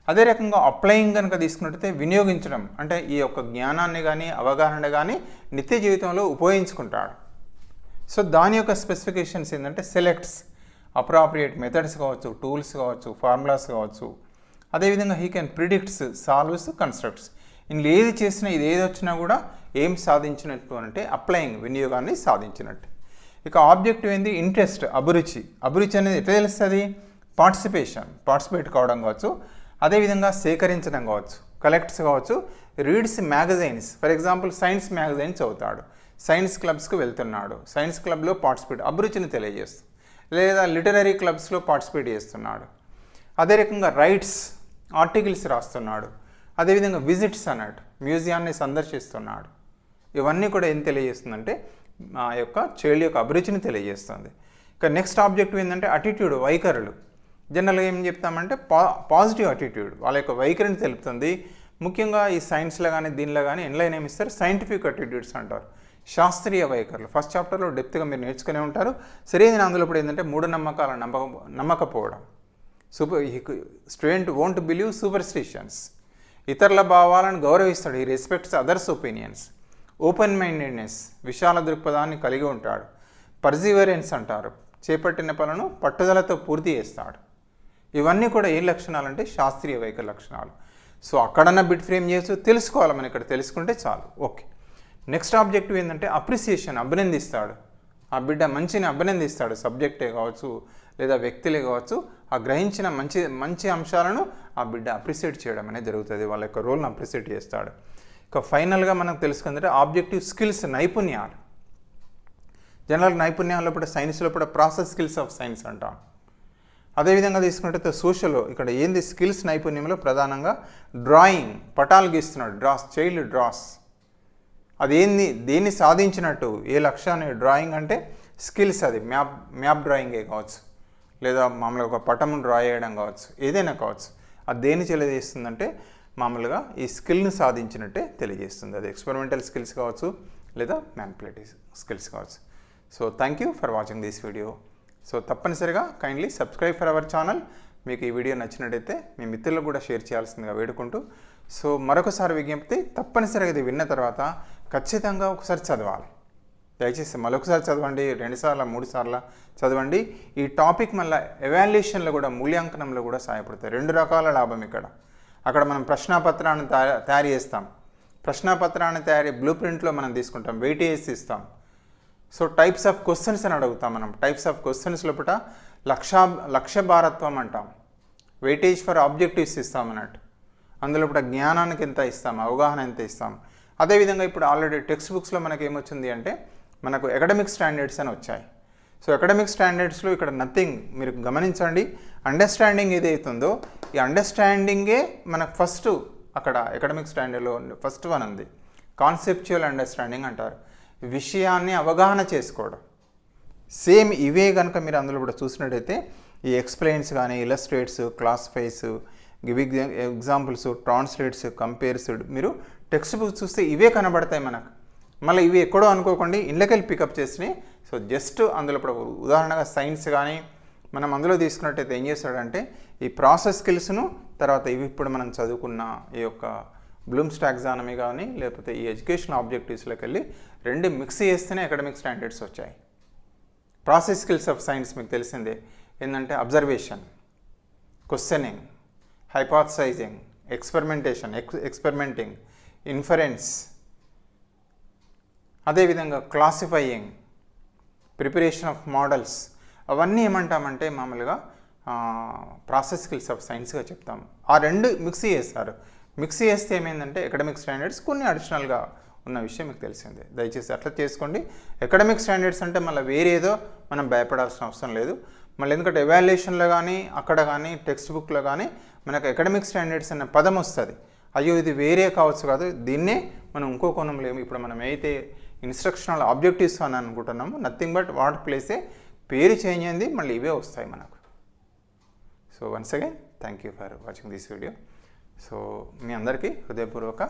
అదే రకంగా అప్లయింగ్ కనుక తీసుకున్నట్టయితే వినియోగించడం, అంటే ఈ యొక్క జ్ఞానాన్ని కానీ అవగాహన కానీ నిత్య జీవితంలో ఉపయోగించుకుంటాడు. సో దాని యొక్క స్పెసిఫికేషన్స్ ఏంటంటే సెలెక్ట్స్, అప్రాప్రియేట్ మెథడ్స్ కావచ్చు, టూల్స్ కావచ్చు, ఫార్ములాస్ కావచ్చు. అదేవిధంగా he can predicts, solves, constructs. ఇందులో ఏది చేసినా ఇది ఏది వచ్చినా కూడా ఏం సాధించినట్టు అంటే అప్లయింగ్, వినియోగాన్ని సాధించినట్టు. ఇక ఆబ్జెక్టివ్ ఏంది ఇంట్రెస్ట్, అభిరుచి. అభిరుచి అనేది ఎట్లా తెలుస్తుంది? పార్టిసిపేట్ కావడం కావచ్చు, అదేవిధంగా సేకరించడం కావచ్చు, కలెక్ట్స్ కావచ్చు, reads magazines. For example science magazines చదువుతాడు, సైన్స్ క్లబ్స్కి వెళ్తున్నాడు, సైన్స్ క్లబ్లో పార్టిసిపేట్, అభిరుచిని తెలియజేస్తుంది. లేదా లిటరరీ క్లబ్స్లో పార్టిసిపేట్ చేస్తున్నాడు. అదే రకంగా రైట్స్, ఆర్టికల్స్ రాస్తున్నాడు. అదేవిధంగా విజిట్స్ అన్నట్టు, మ్యూజియాన్ని సందర్శిస్తున్నాడు. ఇవన్నీ కూడా ఏం తెలియజేస్తుందంటే ఆ యొక్క చైల్డ్ యొక్క అభిరుచిని తెలియజేస్తుంది. ఇక నెక్స్ట్ ఆబ్జెక్టివ్ ఏంటంటే అటిట్యూడ్, వైఖరులు. జనరల్గా ఏం చెప్తామంటే పాజిటివ్ అటిట్యూడ్, వాళ్ళ యొక్క వైఖరిని తెలుపుతుంది. ముఖ్యంగా ఈ సైన్స్లో కానీ దీనిలో కానీ ఎన్లైన్ ఏమి ఇస్తారు, సైంటిఫిక్ అటిట్యూడ్స్ అంటారు, శాస్త్రీయ వైఖరులు. ఫస్ట్ చాప్టర్లో డెప్త్గా మీరు నేర్చుకునే ఉంటారు. సరైన అందులో ఇప్పుడు ఏంటంటే మూఢనమ్మకాల నమ్మకపోవడం. Student won't believe superstitions. ఇతరుల భావాలను గౌరవిస్తాడు, ఈ respects others opinions. Open mindedness, విశాల దృక్పథాన్ని కలిగి ఉంటాడు. పర్సివరెన్స్ అంటారు, చేపట్టిన పనులను పట్టుదలతో పూర్తి చేస్తాడు. ఇవన్నీ కూడా ఏ లక్షణాలు అంటే శాస్త్రీయ వైఖరి లక్షణాలు. సో అక్కడన్నా బిట్ ఫ్రేమ్ చేసి తెలుసుకోవాలి, మనం ఇక్కడ తెలుసుకుంటే చాలు. ఓకే, నెక్స్ట్ ఆబ్జెక్టివ్ ఏంటంటే అప్రిసియేషన్, అభినందిస్తాడు. ఆ బిడ్డ మంచిని అభినందిస్తాడు, సబ్జెక్టే కావచ్చు లేదా వ్యక్తులే కావచ్చు. ఆ గ్రహించిన మంచి అంశాలను ఆ బిడ్డ అప్రిసియేట్ చేయడం అనేది జరుగుతుంది, వాళ్ళ యొక్క రోల్ని అప్రిసియేట్ చేస్తాడు. ఇక ఫైనల్గా మనకు తెలుసుకుందంటే ఆబ్జెక్టివ్ స్కిల్స్, నైపుణ్యాలు. జనరల్ నైపుణ్యాల్లో కూడా సైన్స్లో కూడా ప్రాసెస్ స్కిల్స్ ఆఫ్ సైన్స్ అంటాం. అదేవిధంగా తీసుకున్నట్టయితే సోషల్లో ఇక్కడ ఏంది స్కిల్స్ నైపుణ్యంలో ప్రధానంగా డ్రాయింగ్, పటాలు గీస్తున్నాడు, చైల్డ్ డ్రాస్. అదేంది, దేన్ని సాధించినట్టు, ఏ లక్ష్యాన్ని, డ్రాయింగ్ అంటే స్కిల్స్, అది మ్యాప్ డ్రాయింగే కావచ్చు లేదా మామూలుగా ఒక పటం డ్రా చేయడం కావచ్చు, ఏదైనా కావచ్చు. అది దేన్ని తెలియజేస్తుందంటే మామూలుగా ఈ స్కిల్ని సాధించినట్టే తెలియజేస్తుంది. అది ఎక్స్పెరిమెంటల్ స్కిల్స్ కావచ్చు లేదా మ్యానిపులేటివ్ స్కిల్స్ కావచ్చు. So thank you for watching this video. So తప్పనిసరిగా kindly subscribe for our channel. మీకు ఈ వీడియో నచ్చినట్టయితే మీ మిత్రులకు కూడా షేర్ చేయాల్సిందిగా వేడుకుంటూ, సో మరొకసారి విజ్ఞప్తి, తప్పనిసరిగా ఇది విన్న తర్వాత ఖచ్చితంగా ఒకసారి చదవాలి. దయచేసి మరొకసారి చదవండి, 2 సార్లు 3 సార్లు చదవండి. ఈ టాపిక్ మళ్ళీ ఎవాల్యుయేషన్లో కూడా, మూల్యాంకనంలో కూడా సహాయపడతాయి. 2 రకాల లాభం ఇక్కడ. అక్కడ మనం ప్రశ్నాపత్రాన్ని తయారు చేస్తాం, ప్రశ్నాపత్రాన్ని బ్లూ ప్రింట్లో మనం తీసుకుంటాం, వెయిటేజ్ ఇస్తాం. సో టైప్స్ ఆఫ్ క్వశ్చన్స్ అని అడుగుతాం మనం. టైప్స్ ఆఫ్ క్వశ్చన్స్ లోపల లక్ష్య భారత్వం అంటాం, వెయిటేజ్ ఫర్ ఆబ్జెక్టివ్స్ ఇస్తాం అన్నట్టు. అందులో కూడా జ్ఞానానికి ఎంత ఇస్తాం, అవగాహన ఎంత ఇస్తాం. అదేవిధంగా ఇప్పుడు ఆల్రెడీ టెక్స్ట్ బుక్స్లో మనకి ఏమొచ్చింది అంటే మనకు అకాడమిక్ స్టాండర్డ్స్ అని వచ్చాయి. సో అకాడమిక్ స్టాండర్డ్స్లో ఇక్కడ నథింగ్, మీరు గమనించండి, అండర్స్టాండింగ్ ఏదైతుందో ఈ అండర్స్టాండింగే మనకు ఫస్ట్ అక్కడ అకాడమిక్ స్టాండర్డ్లో ఫస్ట్ వన్ ఉంది, కాన్సెప్చువల్ అండర్స్టాండింగ్ అంటారు, విషయాన్ని అవగాహన చేసుకోవడం. సేమ్ ఇవే కనుక మీరు అందులో కూడా చూసినట్టయితే ఈ ఎక్స్ప్లెయిన్స్ కానీ, illustrates, classifies, give examples, translates, compares, మీరు టెక్స్ట్ బుక్ చూస్తే ఇవే కనబడతాయి మనకు. మళ్ళీ ఇవి ఎక్కడో అనుకోకండి, ఇళ్ళకెళ్ళి పికప్ చేసినాయి. సో జస్ట్ అందులో ఇప్పుడు ఉదాహరణగా సైన్స్ కానీ మనం అందులో తీసుకున్నట్టయితే ఏం చేస్తాడంటే ఈ ప్రాసెస్ స్కిల్స్ను, తర్వాత ఇవి ఇప్పుడు మనం చదువుకున్న ఈ యొక్క బ్లూమ్స్ టాక్సానమీ కానీ లేకపోతే ఈ ఎడ్యుకేషనల్ ఆబ్జెక్టివ్స్లోకి వెళ్ళి రెండు మిక్స్ చేస్తేనే అకాడమిక్ స్టాండర్డ్స్ వచ్చాయి. ప్రాసెస్ స్కిల్స్ ఆఫ్ సైన్స్ మీకు తెలిసిందే ఏంటంటే అబ్జర్వేషన్, క్వశ్చనింగ్, హైపోథసైజింగ్, ఎక్స్పెరిమెంటింగ్, ఇన్ఫరెన్స్, అదేవిధంగా క్లాసిఫైయింగ్, ప్రిపరేషన్ ఆఫ్ మోడల్స్, అవన్నీ ఏమంటామంటే మామూలుగా ప్రాసెస్ స్కిల్స్ ఆఫ్ సైన్స్గా చెప్తాము. ఆ రెండు మిక్స్ చేస్తారు. మిక్స్ చేస్తే ఏమైందంటే అకాడమిక్ స్టాండర్డ్స్ కొన్ని అడిషనల్గా ఉన్న విషయం మీకు తెలిసిందే. దయచేసి అట్లా చేసుకోండి. అకాడమిక్ స్టాండర్డ్స్ అంటే మళ్ళీ వేరేదో మనం భయపడాల్సిన అవసరం లేదు. మళ్ళీ ఎందుకంటే ఎవాల్యుయేషన్లో కానీ అక్కడ కానీ టెక్స్ట్ బుక్లో కానీ మనకు అకాడమిక్ స్టాండర్డ్స్ అనే పదం వస్తుంది. అయ్యో ఇది వేరే కావచ్చు కాదు, దీన్నే మనం ఇంకో కోణంలో ఇప్పుడు మనం అయితే ఇన్స్ట్రక్షనల్ ఆబ్జెక్టివ్స్ అని అనుకుంటున్నాము, నథింగ్ బట్ వాట్ ప్లేసే పేరు చేంజ్ అయింది, మళ్ళీ ఇవే వస్తాయి మనకు. So once again thank you for watching this video. So మీ అందరికీ హృదయపూర్వక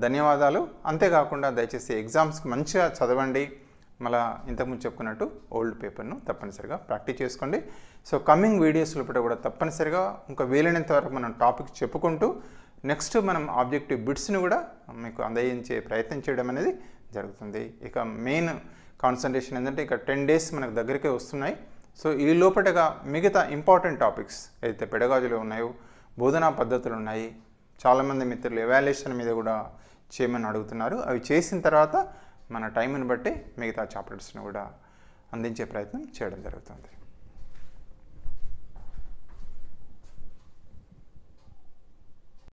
ధన్యవాదాలు. అంతేకాకుండా దయచేసి ఎగ్జామ్స్కి మంచిగా చదవండి. మళ్ళీ ఇంతకుముందు చెప్పుకున్నట్టు ఓల్డ్ పేపర్ను తప్పనిసరిగా ప్రాక్టీస్ చేసుకోండి. సో కమింగ్ వీడియోస్ లోపల కూడా తప్పనిసరిగా ఇంకా వీలైనంత వరకు మనం టాపిక్ చెప్పుకుంటూ నెక్స్ట్ మనం ఆబ్జెక్టివ్ బిట్స్ని కూడా మీకు అందజేయించే ప్రయత్నం చేయడం అనేది జరుగుతుంది. ఇక మెయిన్ కాన్సన్ట్రేషన్ ఏంటంటే ఇక 10 days మనకు దగ్గరికే వస్తున్నాయి. సో ఈ లోపటగా మిగతా ఇంపార్టెంట్ టాపిక్స్ ఏదైతే పెడగాజులు ఉన్నాయో, బోధనా పద్ధతులు ఉన్నాయి, చాలామంది మిత్రులు ఎవాల్యుయేషన్ మీద కూడా చేయమని అడుగుతున్నారు. అవి చేసిన తర్వాత మన టైంని బట్టి మిగతా చాప్టర్స్ని కూడా అందించే ప్రయత్నం చేయడం జరుగుతుంది.